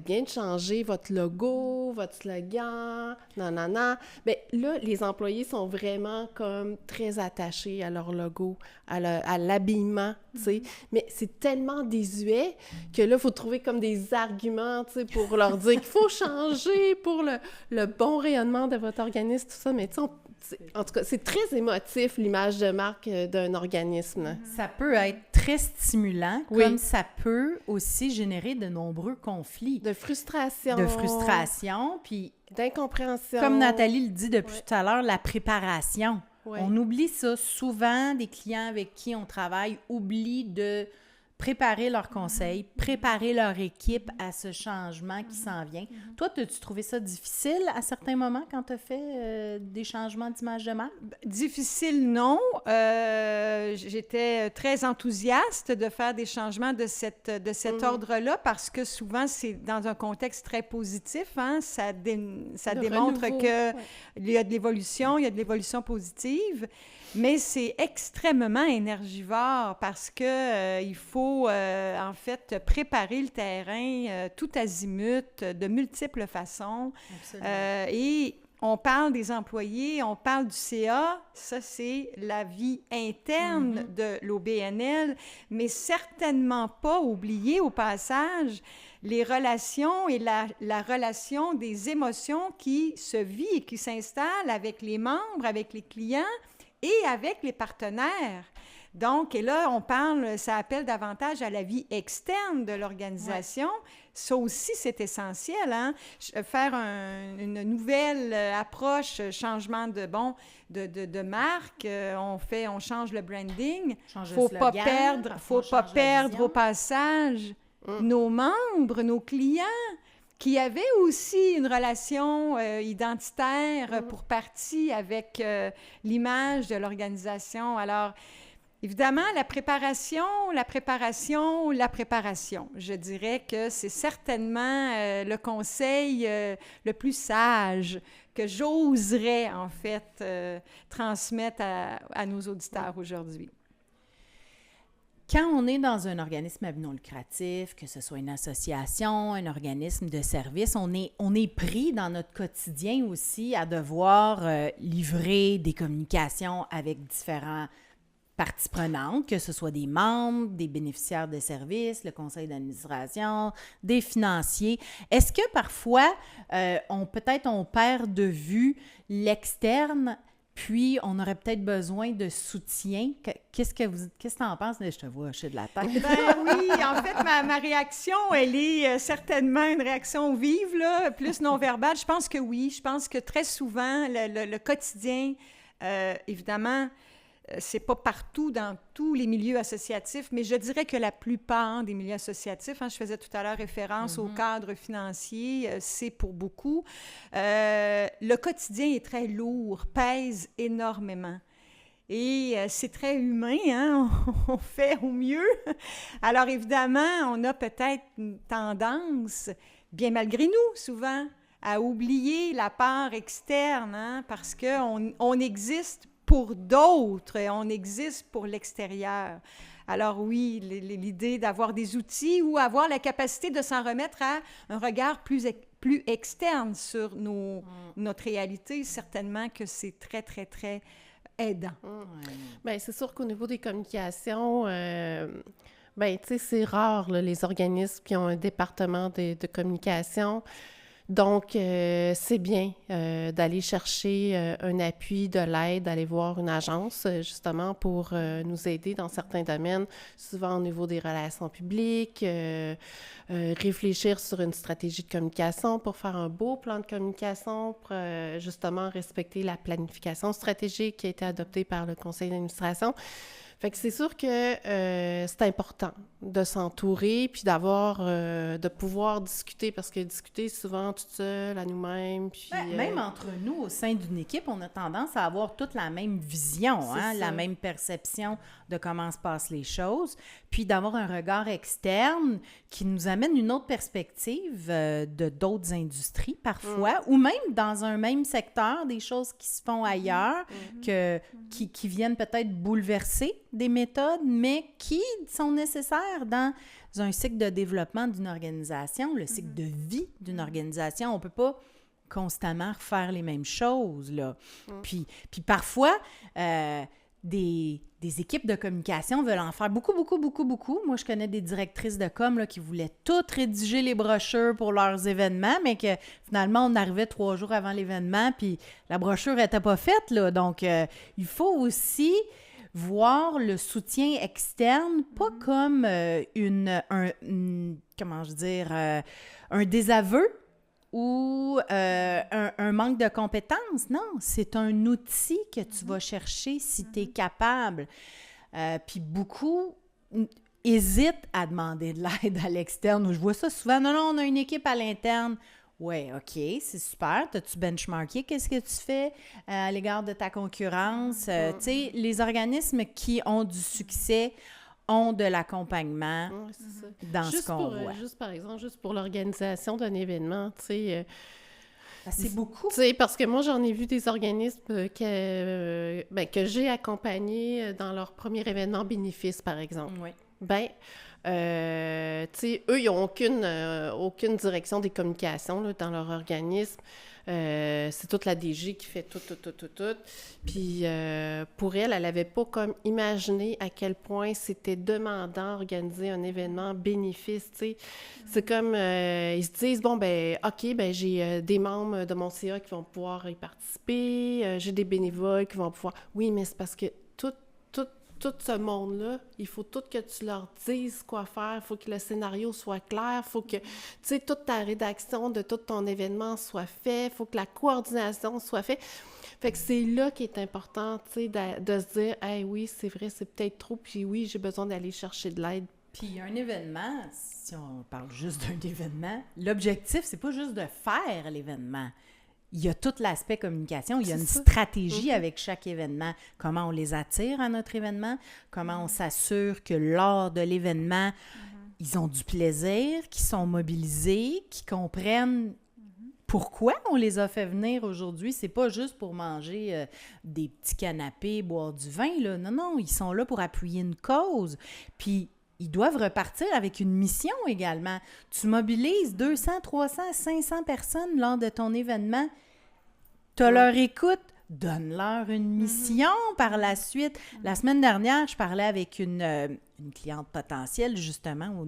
bien de changer votre logo, votre slogan, nanana. Bien, là, les employés sont vraiment comme très attachés à leur logo, à l'habillement, tu sais. Mais c'est tellement désuet que là, il faut trouver comme des arguments, tu sais, pour leur dire qu'il faut changer pour le bon rayonnement de votre organisme, tout ça. Mais tu sais, en tout cas, c'est très émotif, l'image de marque d'un organisme. Ça peut être très stimulant, comme ça peut aussi générer de nombreux conflits. De frustration. Puis d'incompréhension. Comme Nathalie le dit depuis tout à l'heure, la préparation. Ouais. On oublie ça. Souvent, des clients avec qui on travaille oublient de préparer leurs conseils, préparer leur équipe à ce changement qui s'en vient. Toi, as-tu trouvé ça difficile à certains moments quand tu as fait des changements d'image de marque? Difficile, non. J'étais très enthousiaste de faire des changements de cet ordre-là parce que souvent, c'est dans un contexte très positif. Hein? Ça démontre qu'il y a de l'évolution, il y a de l'évolution positive. Mais c'est extrêmement énergivore parce que il faut en fait préparer le terrain tout azimut de multiples façons. Et on parle des employés, on parle du CA, ça c'est la vie interne de l'OBNL, mais certainement pas oublier au passage les relations et la relation des émotions qui se vit et qui s'installe avec les membres, avec les clients et avec les partenaires. Donc, et là, ça appelle davantage à la vie externe de l'organisation. Ouais. Ça aussi, c'est essentiel, hein? Faire une nouvelle approche, changement de marque, on change le branding. Faut pas perdre au passage nos membres, nos clients, qui avaient aussi une relation identitaire pour partie avec l'image de l'organisation. Alors, évidemment, la préparation. Je dirais que c'est certainement le conseil le plus sage que j'oserais, en fait, transmettre à nos auditeurs aujourd'hui. Quand on est dans un organisme à but non lucratif, que ce soit une association, un organisme de service, on est pris dans notre quotidien aussi à devoir livrer des communications avec différents parties prenantes, que ce soit des membres, des bénéficiaires de services, le conseil d'administration, des financiers. Est-ce que parfois, on perd de vue l'externe, puis on aurait peut-être besoin de soutien? Qu'est-ce que tu en penses? Je te vois hocher de la tête. Oui, en fait, ma réaction, elle est certainement une réaction vive, là, plus non-verbale. Je pense que oui. Je pense que très souvent, le quotidien, évidemment, c'est pas partout dans tous les milieux associatifs, mais je dirais que la plupart des milieux associatifs, je faisais tout à l'heure référence au cadre financier, c'est pour beaucoup. Le quotidien est très lourd, pèse énormément. Et c'est très humain, hein? On fait au mieux. Alors évidemment, on a peut-être une tendance, bien malgré nous souvent, à oublier la part externe, hein? Parce qu'on existe pour d'autres, et on existe pour l'extérieur. Alors oui, l'idée d'avoir des outils ou avoir la capacité de s'en remettre à un regard plus externe sur notre réalité, certainement que c'est très, très, très aidant. Bien, c'est sûr qu'au niveau des communications, bien, tu sais, c'est rare, là, les organismes qui ont un département de communication. Donc, c'est bien d'aller chercher un appui, de l'aide, d'aller voir une agence, justement, pour nous aider dans certains domaines, souvent au niveau des relations publiques, réfléchir sur une stratégie de communication pour faire un beau plan de communication, pour justement respecter la planification stratégique qui a été adoptée par le conseil d'administration. Fait que c'est sûr que c'est important de s'entourer puis de pouvoir discuter, parce que discuter souvent toute seule, à nous-mêmes. Puis, même entre nous, au sein d'une équipe, on a tendance à avoir toute la même vision, la même perception de comment se passent les choses, puis d'avoir un regard externe qui nous amène une autre perspective de d'autres industries parfois, ou même dans un même secteur, des choses qui se font ailleurs, qui viennent peut-être bouleverser des méthodes, mais qui sont nécessaires dans un cycle de développement d'une organisation, le cycle de vie d'une organisation. On ne peut pas constamment refaire les mêmes choses, là. Puis parfois, des équipes de communication veulent en faire beaucoup. Moi, je connais des directrices de com là, qui voulaient toutes rédiger les brochures pour leurs événements, mais que finalement, on arrivait 3 jours avant l'événement, puis la brochure n'était pas faite, là. Donc, il faut aussi voir le soutien externe, pas comme un désaveu ou un manque de compétences. Non, c'est un outil que tu vas chercher si tu es capable. Puis beaucoup hésitent à demander de l'aide à l'externe. Je vois ça souvent. Non, on a une équipe à l'interne. Oui, OK, c'est super. T'as-tu benchmarké? Qu'est-ce que tu fais à l'égard de ta concurrence? Tu sais, les organismes qui ont du succès ont de l'accompagnement dans ce qu'on voit. Par exemple, pour l'organisation d'un événement, tu sais... c'est beaucoup. Tu sais, parce que moi, j'en ai vu des organismes que j'ai accompagnés dans leur premier événement bénéfice, par exemple. Oui. Tu sais, eux, ils n'ont aucune direction des communications là, dans leur organisme. C'est toute la DG qui fait tout. Puis pour elle n'avait pas comme imaginé à quel point c'était demandant d'organiser un événement bénéfice, tu sais. C'est comme, ils se disent, bon, ben OK, ben j'ai des membres de mon CA qui vont pouvoir y participer, j'ai des bénévoles qui vont pouvoir... Oui, mais c'est parce que tout ce monde-là, il faut tout que tu leur dises quoi faire, il faut que le scénario soit clair, il faut que, tu sais, toute ta rédaction de tout ton événement soit faite, il faut que la coordination soit faite. Fait que c'est là qui est important, tu sais, de se dire « Hey, oui, c'est vrai, c'est peut-être trop, puis oui, j'ai besoin d'aller chercher de l'aide. » Puis un événement, si on parle juste d'un événement, l'objectif, c'est pas juste de faire l'événement. Il y a tout l'aspect communication, il y a une stratégie avec chaque événement. Comment on les attire à notre événement, comment on s'assure que lors de l'événement, ils ont du plaisir, qu'ils sont mobilisés, qu'ils comprennent pourquoi on les a fait venir aujourd'hui. C'est pas juste pour manger des petits canapés, boire du vin, là. Non, ils sont là pour appuyer une cause. Puis ils doivent repartir avec une mission également. Tu mobilises 200, 300, 500 personnes lors de ton événement. Tu as leur écoute, donne-leur une mission par la suite. La semaine dernière, je parlais avec une cliente potentielle, justement,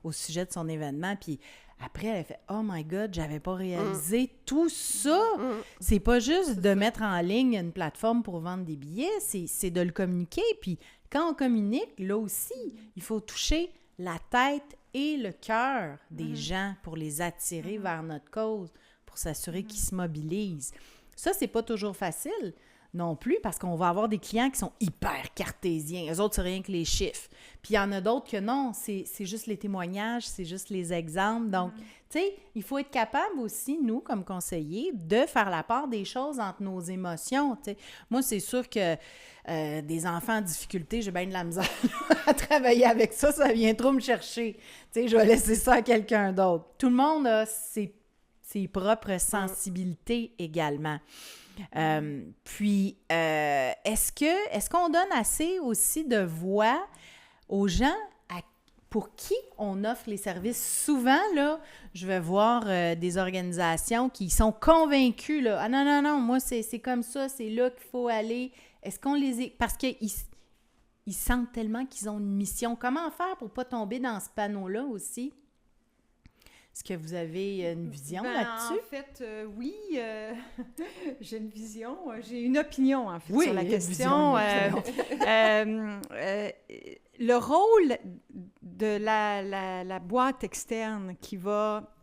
au sujet de son événement, puis après, elle a fait « Oh my God, j'avais pas réalisé tout ça! » C'est pas juste de mettre en ligne une plateforme pour vendre des billets, c'est de le communiquer. Puis quand on communique, là aussi, il faut toucher la tête et le cœur des gens pour les attirer vers notre cause, pour s'assurer qu'ils se mobilisent. Ça, c'est pas toujours facile non plus, parce qu'on va avoir des clients qui sont hyper cartésiens. Eux autres, c'est rien que les chiffres. Puis il y en a d'autres que non, c'est juste les témoignages, c'est juste les exemples. Donc, tu sais, il faut être capable aussi, nous, comme conseillers, de faire la part des choses entre nos émotions, tu sais. Moi, c'est sûr que des enfants en difficulté, j'ai bien de la misère à travailler avec ça, ça vient trop me chercher. Tu sais, je vais laisser ça à quelqu'un d'autre. Tout le monde a ses propres sensibilités également. Puis, est-ce qu'on donne assez aussi de voix aux gens pour qui on offre les services? Souvent, là, je vais voir des organisations qui sont convaincues, là, « Ah non, moi, c'est comme ça, c'est là qu'il faut aller. » Est-ce qu'on les... Parce qu'ils sentent tellement qu'ils ont une mission. Comment faire pour ne pas tomber dans ce panneau-là aussi? Est-ce que vous avez une vision là-dessus? En fait, oui, j'ai une vision, j'ai une opinion, en fait, sur la question. Le rôle de la boîte externe qui va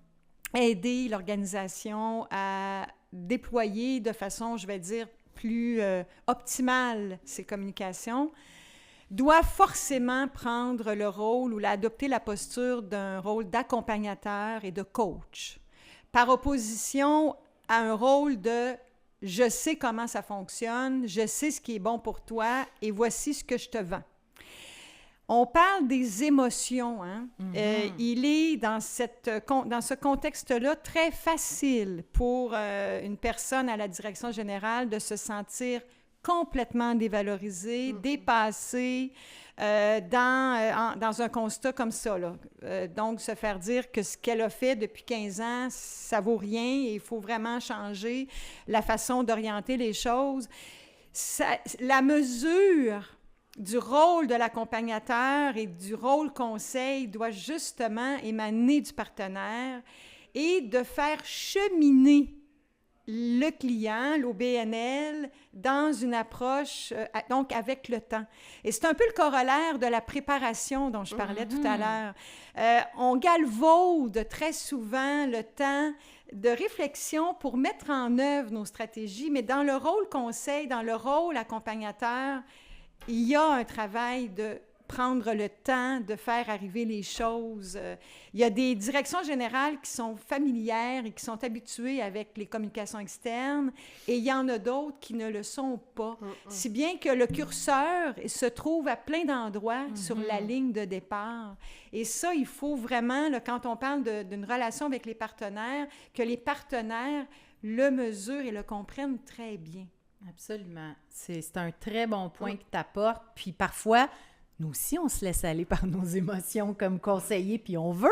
aider l'organisation à déployer de façon, je vais dire, plus optimale ses communications, doit forcément prendre le rôle ou adopter la posture d'un rôle d'accompagnateur et de coach, par opposition à un rôle de « je sais comment ça fonctionne, je sais ce qui est bon pour toi et voici ce que je te vends ». On parle des émotions, hein? Il est dans ce contexte-là très facile pour une personne à la direction générale de se sentir complètement dévalorisée, dépassée dans un constat comme ça, là. Donc, se faire dire que ce qu'elle a fait depuis 15 ans, ça vaut rien et il faut vraiment changer la façon d'orienter les choses. La mesure du rôle de l'accompagnateur et du rôle conseil doit justement émaner du partenaire et de faire cheminer le client, l'OBNL, dans une approche, donc avec le temps. Et c'est un peu le corollaire de la préparation dont je parlais tout à l'heure. On galvaude très souvent le temps de réflexion pour mettre en œuvre nos stratégies, mais dans le rôle conseil, dans le rôle accompagnateur, il y a un travail de prendre le temps de faire arriver les choses. Il y a des directions générales qui sont familières et qui sont habituées avec les communications externes, et il y en a d'autres qui ne le sont pas. Si bien que le curseur se trouve à plein d'endroits sur la ligne de départ. Et ça, il faut vraiment, là, quand on parle d'une relation avec les partenaires, que les partenaires le mesurent et le comprennent très bien. Absolument. C'est un très bon point que tu apportes. Puis parfois, nous aussi, on se laisse aller par nos émotions comme conseillers, puis on veut.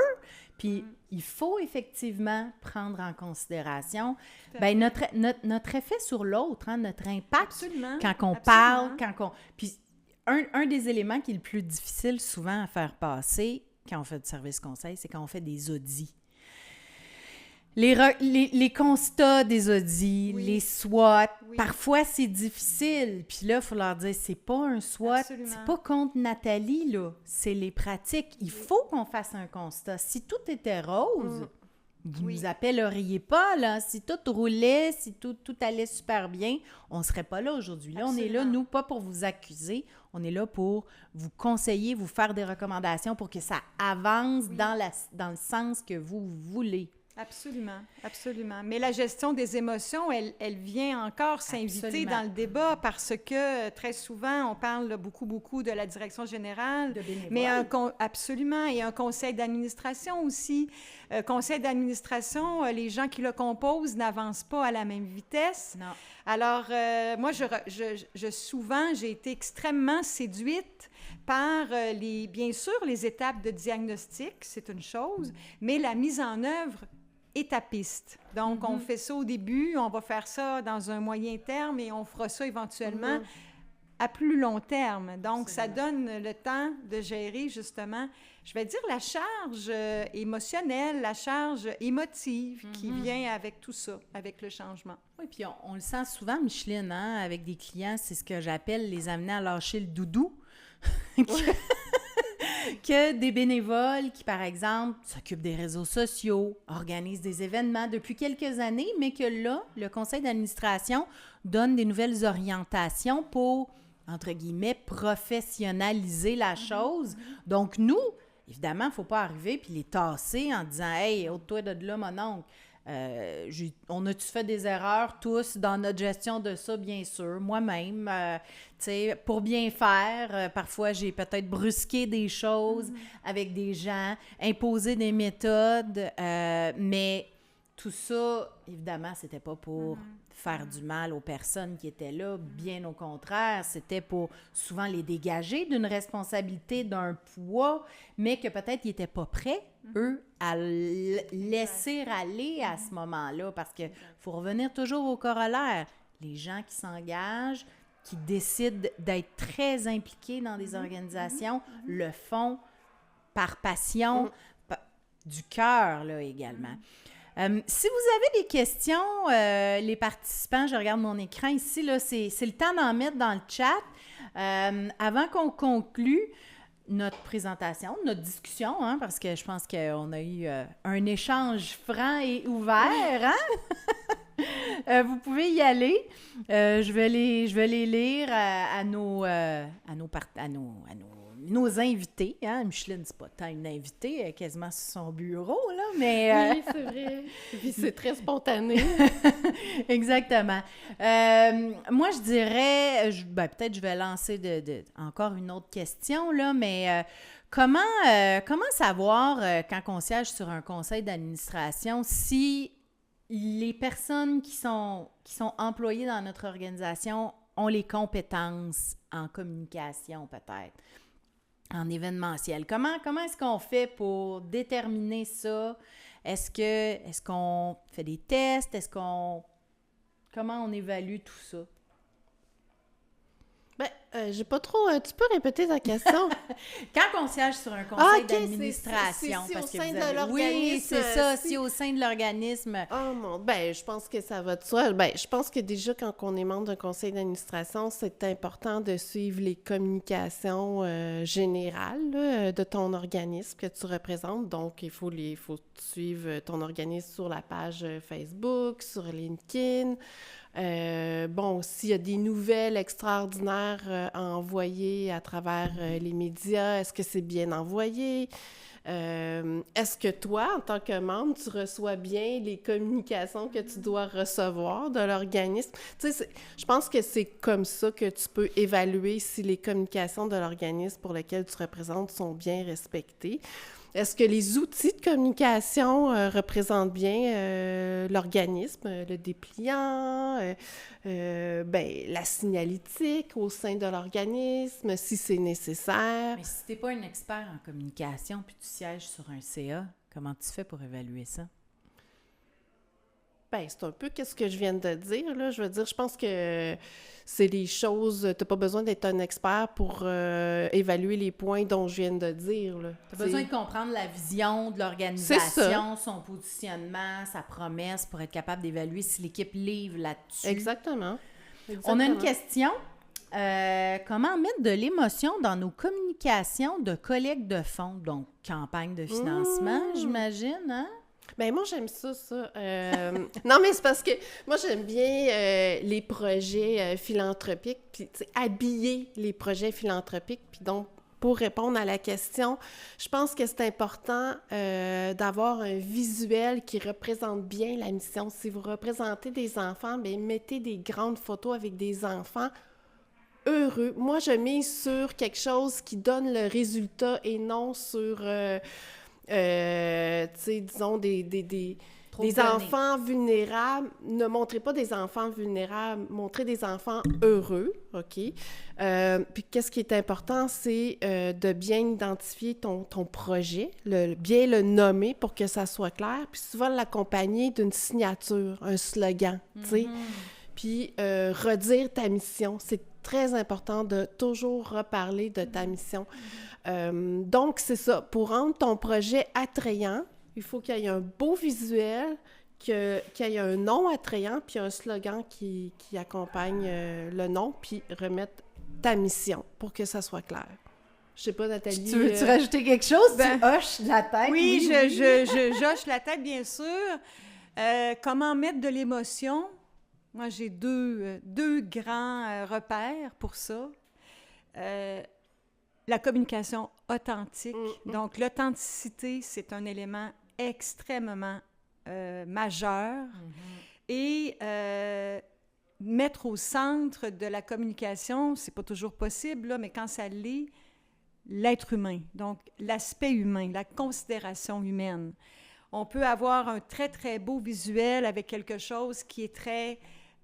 Puis il faut effectivement prendre en considération notre effet sur l'autre, hein, notre impact. Absolument. Quand on parle, Puis un des éléments qui est le plus difficile souvent à faire passer quand on fait du service conseil, c'est quand on fait des audits. Les constats des audits, les SWOT, parfois c'est difficile. Puis là, il faut leur dire, c'est pas un SWOT, c'est pas contre Nathalie, là, c'est les pratiques. Il faut qu'on fasse un constat. Si tout était rose, vous ne nous appelleriez pas, là. Si tout roulait, si tout allait super bien, on ne serait pas là aujourd'hui. Là, on est là, nous, pas pour vous accuser, on est là pour vous conseiller, vous faire des recommandations pour que ça avance dans le sens que vous voulez. Absolument, absolument. Mais la gestion des émotions, elle vient encore s'inviter dans le débat parce que très souvent, on parle beaucoup de la direction générale. De bénévoles. Mais absolument, et un conseil d'administration aussi. Conseil d'administration, les gens qui le composent n'avancent pas à la même vitesse. Non. Alors, moi, souvent, j'ai été extrêmement séduite par, bien sûr, les étapes de diagnostic, c'est une chose, mais la mise en œuvre étapiste. Donc, on fait ça au début, on va faire ça dans un moyen terme et on fera ça éventuellement à plus long terme. Donc, ça donne le temps de gérer, justement, je vais dire, la charge émotionnelle, la charge émotive qui vient avec tout ça, avec le changement. Oui, puis on le sent souvent, Micheline, hein, avec des clients, c'est ce que j'appelle les amener à lâcher le doudou. Que des bénévoles qui, par exemple, s'occupent des réseaux sociaux, organisent des événements depuis quelques années, mais que là, le conseil d'administration donne des nouvelles orientations pour, entre guillemets, professionnaliser la chose. Donc, nous, évidemment, il ne faut pas arriver puis les tasser en disant « Hey, ôte-toi de là, mon oncle. » On a-tu fait des erreurs tous dans notre gestion de ça, bien sûr, moi-même, tu sais, pour bien faire, parfois j'ai peut-être brusqué des choses avec des gens, imposé des méthodes, mais tout ça, évidemment, c'était pas pour faire du mal aux personnes qui étaient là, bien au contraire, c'était pour souvent les dégager d'une responsabilité, d'un poids, mais que peut-être ils n'étaient pas prêts, eux, à laisser aller à ce moment-là, parce qu'il faut revenir toujours au corollaire. Les gens qui s'engagent, qui décident d'être très impliqués dans des organisations, le font par passion, du cœur, là, également. Si vous avez des questions, les participants, je regarde mon écran ici, là, c'est le temps d'en mettre dans le chat. Avant qu'on conclue notre présentation, notre discussion, hein, parce que je pense qu'on a eu un échange franc et ouvert, hein? Vous pouvez y aller. Je vais les lire à nos invités. Hein? Micheline, c'est pas tant une invitée, elle est quasiment sur son bureau, là, mais... Oui, c'est vrai. Puis c'est très spontané. Exactement. Moi, je dirais... peut-être je vais lancer encore une autre question, là, mais comment savoir, quand on siège sur un conseil d'administration, si les personnes qui sont employées dans notre organisation ont les compétences en communication, peut-être, en événementiel. Comment est-ce qu'on fait pour déterminer ça? Est-ce qu'on fait des tests? Comment on évalue tout ça? J'ai pas trop... tu peux répéter ta question? Quand on siège sur un conseil d'administration... C'est parce au que sein vous de avez... l'organisme. Oui, c'est ça, si au sein de l'organisme... Oh mon... je pense que ça va de soi. Je pense que déjà, quand on est membre d'un conseil d'administration, c'est important de suivre les communications générales là, de ton organisme que tu représentes. Donc, il faut suivre ton organisme sur la page Facebook, sur LinkedIn. S'il y a des nouvelles extraordinaires envoyées à travers les médias, est-ce que c'est bien envoyé? Est-ce que toi, en tant que membre, tu reçois bien les communications que tu dois recevoir de l'organisme? Tu sais, je pense que c'est comme ça que tu peux évaluer si les communications de l'organisme pour lequel tu représentes sont bien respectées. Est-ce que les outils de communication représentent bien l'organisme, le dépliant, la signalétique au sein de l'organisme, si c'est nécessaire? Mais si tu n'es pas un expert en communication puis tu sièges sur un CA, Comment tu fais pour évaluer ça? Ben, c'est un peu qu'est-ce que je viens de dire, là. Je veux dire, je pense que c'est des choses... T'as pas besoin d'être un expert pour évaluer les points dont je viens de dire, là. Tu as besoin de comprendre la vision de l'organisation, son positionnement, sa promesse pour être capable d'évaluer si l'équipe livre là-dessus. Exactement. On a une question. Comment mettre de l'émotion dans nos communications de collecte de fonds? Donc, campagne de financement, j'imagine, hein? Ben moi, j'aime ça. Non, mais c'est parce que moi, j'aime bien les projets philanthropiques, puis habiller les projets philanthropiques. Puis donc, pour répondre à la question, je pense que c'est important d'avoir un visuel qui représente bien la mission. Si vous représentez des enfants, bien, mettez des grandes photos avec des enfants heureux. Moi, je mise sur quelque chose qui donne le résultat et non sur... tu sais, disons, des enfants vulnérables. Ne montrez pas des enfants vulnérables, montrez des enfants heureux, OK? Puis qu'est-ce qui est important, c'est de bien identifier ton projet, bien le nommer pour que ça soit clair, puis souvent l'accompagner d'une signature, un slogan, tu sais. Puis redire ta mission. C'est très important de toujours reparler de ta mission. Donc, c'est ça. Pour rendre ton projet attrayant, il faut qu'il y ait un beau visuel, qu'il y ait un nom attrayant, puis un slogan qui accompagne le nom, puis remettre ta mission pour que ça soit clair. Je sais pas, Nathalie... Tu veux-tu rajouter quelque chose? Tu hoches la tête? Oui, je hoche la tête, bien sûr. Comment mettre de l'émotion? Moi, j'ai deux grands repères pour ça. La communication authentique. Donc, l'authenticité, c'est un élément extrêmement majeur. Et mettre au centre de la communication, c'est pas toujours possible, là, mais quand ça l'est, l'être humain. Donc, l'aspect humain, la considération humaine. On peut avoir un très, très beau visuel avec quelque chose qui est très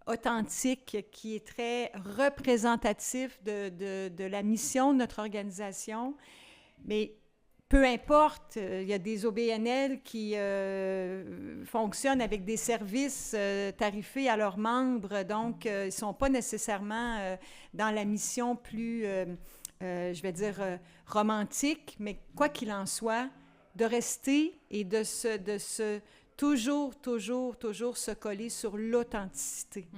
authentique, qui est très représentatif de la mission de notre organisation. Mais peu importe, il y a des OBNL qui fonctionnent avec des services tarifés à leurs membres, donc ils ne sont pas nécessairement dans la mission plus, je vais dire, romantique, mais quoi qu'il en soit, de rester et de se toujours se coller sur l'authenticité.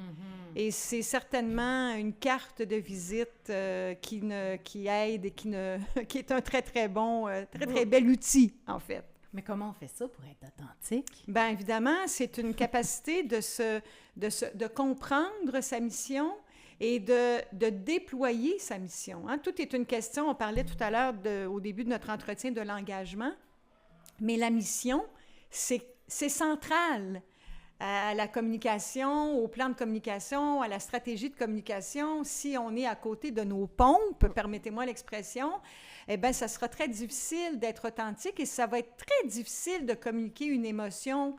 Et c'est certainement une carte de visite qui aide et qui est un très, très bon, très bel outil, en fait. Mais comment on fait ça pour être authentique? Bien, évidemment, c'est une capacité de comprendre sa mission et de déployer sa mission. Hein? Tout est une question, on parlait tout à l'heure au début de notre entretien de l'engagement, mais la mission, c'est central à la communication, au plan de communication, à la stratégie de communication. Si on est à côté de nos pompes, permettez-moi l'expression, eh bien, ça sera très difficile d'être authentique et ça va être très difficile de communiquer une émotion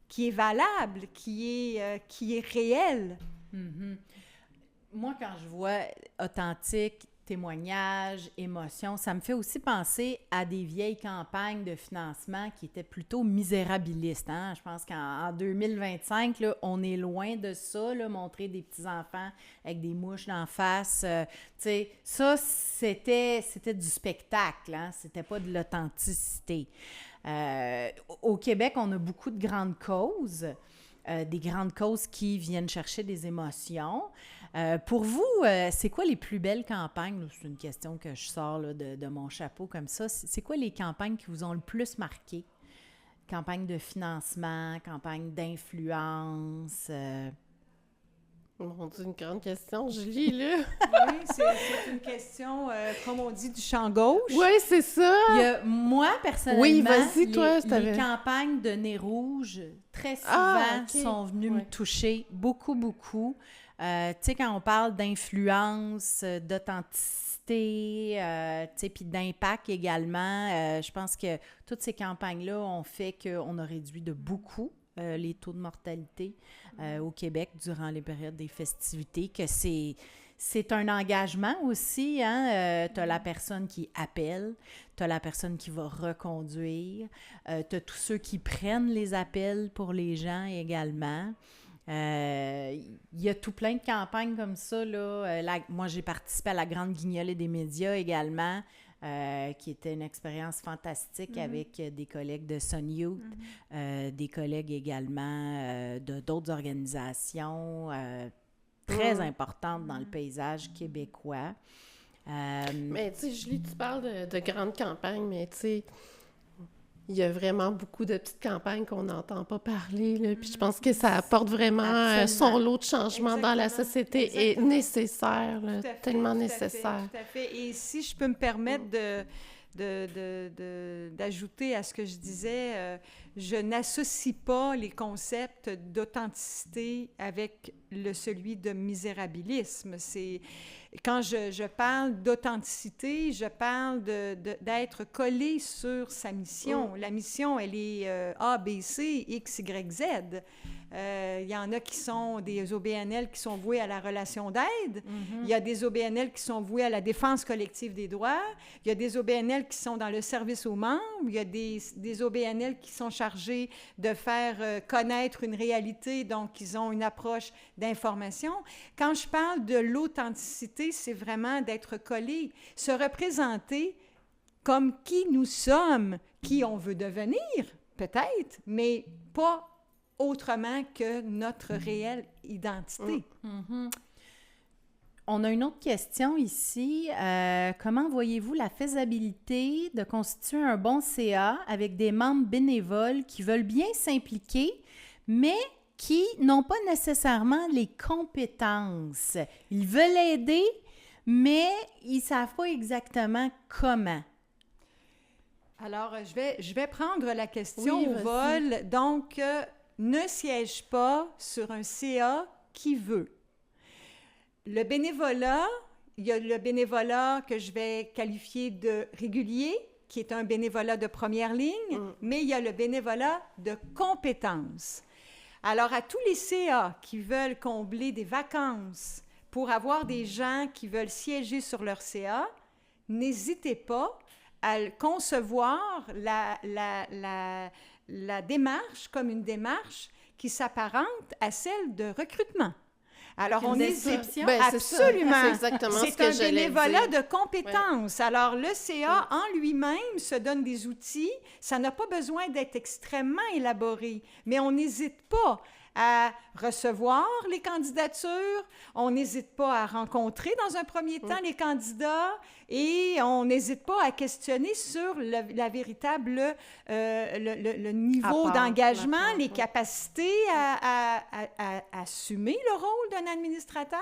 qui est valable, qui est réelle. Moi, quand je vois authentique, témoignage, émotion, ça me fait aussi penser à des vieilles campagnes de financement qui étaient plutôt misérabilistes. Hein? Je pense qu'en 2025, là, on est loin de ça, là, montrer des petits-enfants avec des mouches d'en face. Ça, c'était du spectacle, hein? C'était pas de l'authenticité. Au Québec, on a beaucoup de grandes causes. Des grandes causes qui viennent chercher des émotions. Pour vous, c'est quoi les plus belles campagnes? C'est une question que je sors là, de mon chapeau comme ça. C'est quoi les campagnes qui vous ont le plus marqué? Campagne de financement, campagne d'influence? Mon Dieu, une grande question, Julie, là! Oui, c'est une question, comme on dit, du champ gauche. Oui, c'est ça! Moi, personnellement, oui, vas-y, toi, les campagnes de Nez Rouge, très souvent, sont venues me toucher beaucoup, beaucoup. Tu sais, quand on parle d'influence, d'authenticité, tu sais, puis d'impact également, je pense que toutes ces campagnes-là ont fait qu'on a réduit de beaucoup les taux de mortalité au Québec durant les périodes des festivités, que c'est c'est un engagement aussi, hein? Tu as la personne qui appelle, tu as la personne qui va reconduire, tu as tous ceux qui prennent les appels pour les gens également. Il y a tout plein de campagnes comme ça, là. Moi, j'ai participé à la Grande Guignolée des médias également, qui était une expérience fantastique avec des collègues de Sun Youth, des collègues également d'autres organisations très importantes dans le paysage québécois. Mais tu sais, Julie, tu parles de grandes campagnes, mais tu sais, il y a vraiment beaucoup de petites campagnes qu'on n'entend pas parler, là, puis je pense que ça apporte vraiment son lot de changements dans la société et nécessaire, là, tellement nécessaire. Tout à fait. Et si je peux me permettre d'ajouter à ce que je disais, je n'associe pas les concepts d'authenticité avec celui de misérabilisme. Quand je parle d'authenticité, je parle d'être collé sur sa mission. La mission, elle est A, B, C, X, Y, Z. Il y en a qui sont des OBNL qui sont voués à la relation d'aide. Il y a des OBNL qui sont voués à la défense collective des droits. Il y a des OBNL qui sont dans le service aux membres. Il y a des OBNL qui sont chargés de faire connaître une réalité, donc ils ont une approche d'information. Quand je parle de l'authenticité, c'est vraiment d'être collé, se représenter comme qui nous sommes, qui on veut devenir, peut-être, mais pas autrement que notre réelle identité. On a une autre question ici. Comment voyez-vous la faisabilité de constituer un bon CA avec des membres bénévoles qui veulent bien s'impliquer, mais qui n'ont pas nécessairement les compétences? Ils veulent aider, mais ils ne savent pas exactement comment. Alors, je vais prendre la question au vol. Donc, ne siège pas sur un CA qui veut. Le bénévolat, il y a le bénévolat que je vais qualifier de régulier, qui est un bénévolat de première ligne, mais il y a le bénévolat de compétences. Alors, à tous les CA qui veulent combler des vacances pour avoir des gens qui veulent siéger sur leur CA, n'hésitez pas à concevoir la démarche comme une démarche qui s'apparente à celle de recrutement. Alors, on hésite absolument. C'est exactement ce que C'est un j'allais bénévolat dire. de compétences. Ouais. Alors, le CA en lui-même se donne des outils. Ça n'a pas besoin d'être extrêmement élaboré, mais on n'hésite pas à recevoir les candidatures, on n'hésite pas à rencontrer dans un premier temps les candidats et on n'hésite pas à questionner sur la véritable le niveau d'engagement, les capacités à assumer le rôle d'un administrateur.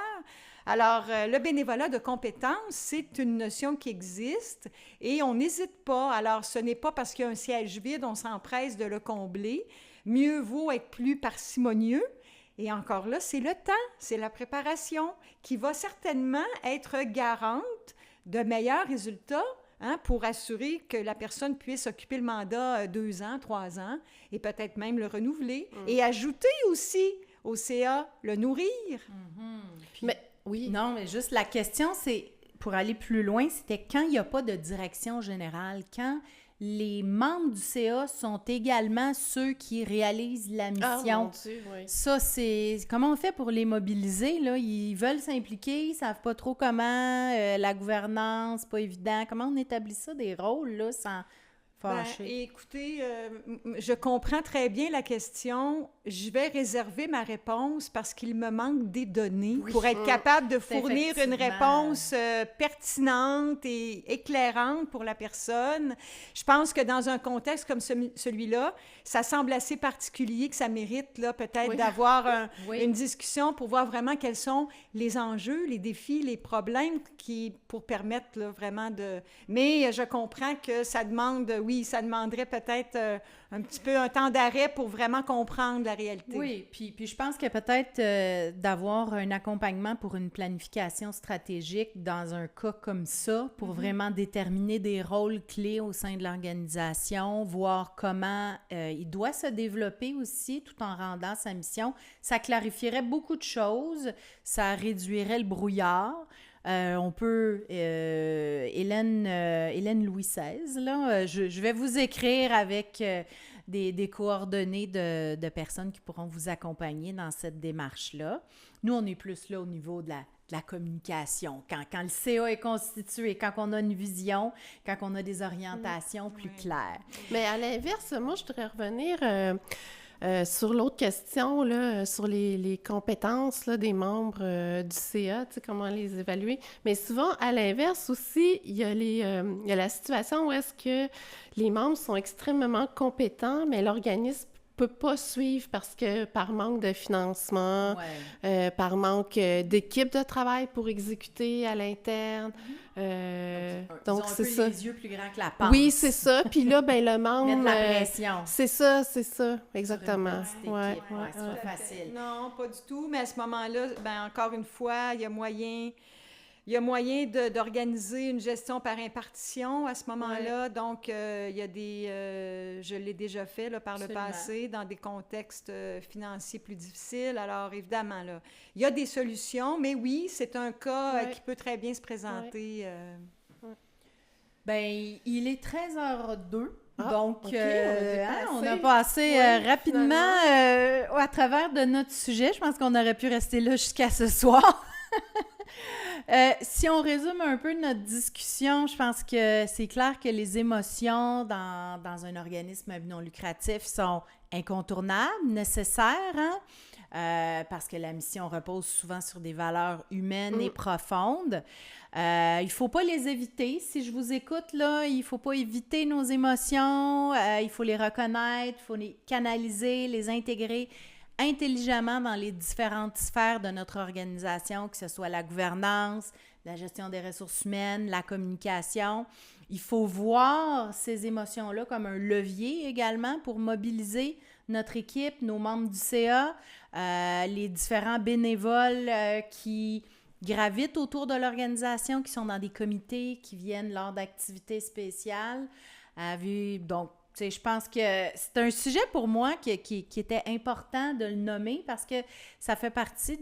Alors, le bénévolat de compétences, c'est une notion qui existe et on n'hésite pas. Alors, ce n'est pas parce qu'il y a un siège vide, on s'empresse de le combler. Mieux vaut être plus parcimonieux. Et encore là, c'est le temps, c'est la préparation qui va certainement être garante de meilleurs résultats pour assurer que la personne puisse occuper le mandat 2 ans, 3 ans et peut-être même le renouveler. Et ajouter aussi au CA, le nourrir. Puis, non, mais juste la question, c'est, pour aller plus loin, c'était quand il n'y a pas de direction générale, quand les membres du CA sont également ceux qui réalisent la mission. Ah, mon Dieu, oui. Ça, c'est... Comment on fait pour les mobiliser, là? Ils veulent s'impliquer, ils ne savent pas trop comment, la gouvernance, pas évident. Comment on établit ça, des rôles, là, sans fâcher? Écoutez, je comprends très bien la question. Je vais réserver ma réponse parce qu'il me manque des données pour être capable de fournir une réponse pertinente et éclairante pour la personne. Je pense que dans un contexte comme celui-là, ça semble assez particulier que ça mérite là, peut-être d'avoir une discussion pour voir vraiment quels sont les enjeux, les défis, les problèmes pour permettre là, vraiment de... Mais je comprends que ça demande, oui, ça demanderait peut-être un petit peu un temps d'arrêt pour vraiment comprendre la réalité. Oui, puis je pense que peut-être d'avoir un accompagnement pour une planification stratégique dans un cas comme ça, pour vraiment déterminer des rôles clés au sein de l'organisation, voir comment il doit se développer aussi tout en rendant sa mission, ça clarifierait beaucoup de choses, ça réduirait le brouillard. On peut, Hélène Louis XVI, là, je vais vous écrire avec des coordonnées de personnes qui pourront vous accompagner dans cette démarche-là. Nous, on est plus là au niveau de la communication. Quand le CA est constitué, quand on a une vision, quand on a des orientations plus claires. Mais à l'inverse, moi, je voudrais revenir... sur l'autre question, là, sur les compétences là, des membres du CA, tu sais, comment les évaluer. Mais souvent, à l'inverse aussi, il y a la situation où est-ce que les membres sont extrêmement compétents, mais l'organisme ne peut pas suivre parce que par manque de financement, par manque d'équipe de travail pour exécuter à l'interne. Donc, c'est ça. Les yeux plus grands que la panse. Oui, c'est ça. Puis là, ben le membre... Mettre la pression. C'est ça, exactement. C'est pas facile. Non, pas du tout. Mais à ce moment-là, ben encore une fois, il y a moyen d'organiser une gestion par impartition à ce moment-là. Donc, il y a je l'ai déjà fait là, par le passé dans des contextes financiers plus difficiles. Alors, évidemment, là, il y a des solutions, mais oui, c'est un cas qui peut très bien se présenter. Bien, il est 13h02. Donc, on a passé rapidement à travers de notre sujet. Je pense qu'on aurait pu rester là jusqu'à ce soir. Si on résume un peu notre discussion, je pense que c'est clair que les émotions dans un organisme à but non lucratif sont incontournables, nécessaires, hein? Parce que la mission repose souvent sur des valeurs humaines et profondes. Il ne faut pas les éviter. Si je vous écoute, là, il ne faut pas éviter nos émotions, il faut les reconnaître, il faut les canaliser, les intégrer intelligemment dans les différentes sphères de notre organisation, que ce soit la gouvernance, la gestion des ressources humaines, la communication. Il faut voir ces émotions-là comme un levier également pour mobiliser notre équipe, nos membres du CA, les différents bénévoles qui gravitent autour de l'organisation, qui sont dans des comités, qui viennent lors d'activités spéciales. Donc, tu sais, je pense que c'est un sujet pour moi qui était important de le nommer parce que ça fait partie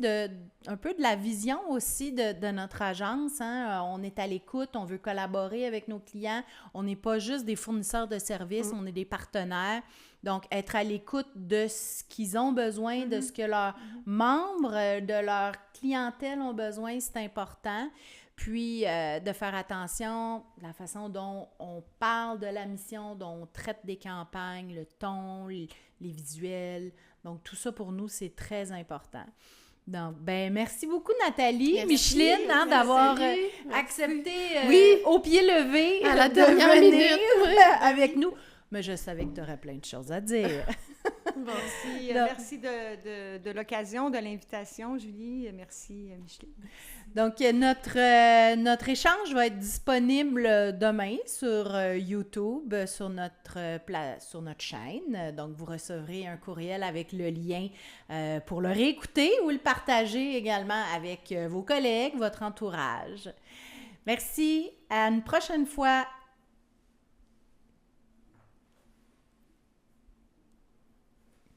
un peu de la vision aussi de notre agence. Hein? On est à l'écoute, on veut collaborer avec nos clients. On n'est pas juste des fournisseurs de services, on est des partenaires. Donc, être à l'écoute de ce qu'ils ont besoin, de ce que leurs membres, de leur clientèle ont besoin, c'est important. Puis, de faire attention à la façon dont on parle de la mission, dont on traite des campagnes, le ton, les visuels. Donc, tout ça, pour nous, c'est très important. Donc, ben merci beaucoup, Nathalie, Micheline, d'avoir accepté au pied levé à la dernière minute avec nous. Mais je savais que tu aurais plein de choses à dire. Merci de l'occasion, de l'invitation, Julie. Merci, Micheline. Donc, notre échange va être disponible demain sur YouTube, sur notre chaîne. Donc, vous recevrez un courriel avec le lien pour le réécouter ou le partager également avec vos collègues, votre entourage. Merci. À une prochaine fois.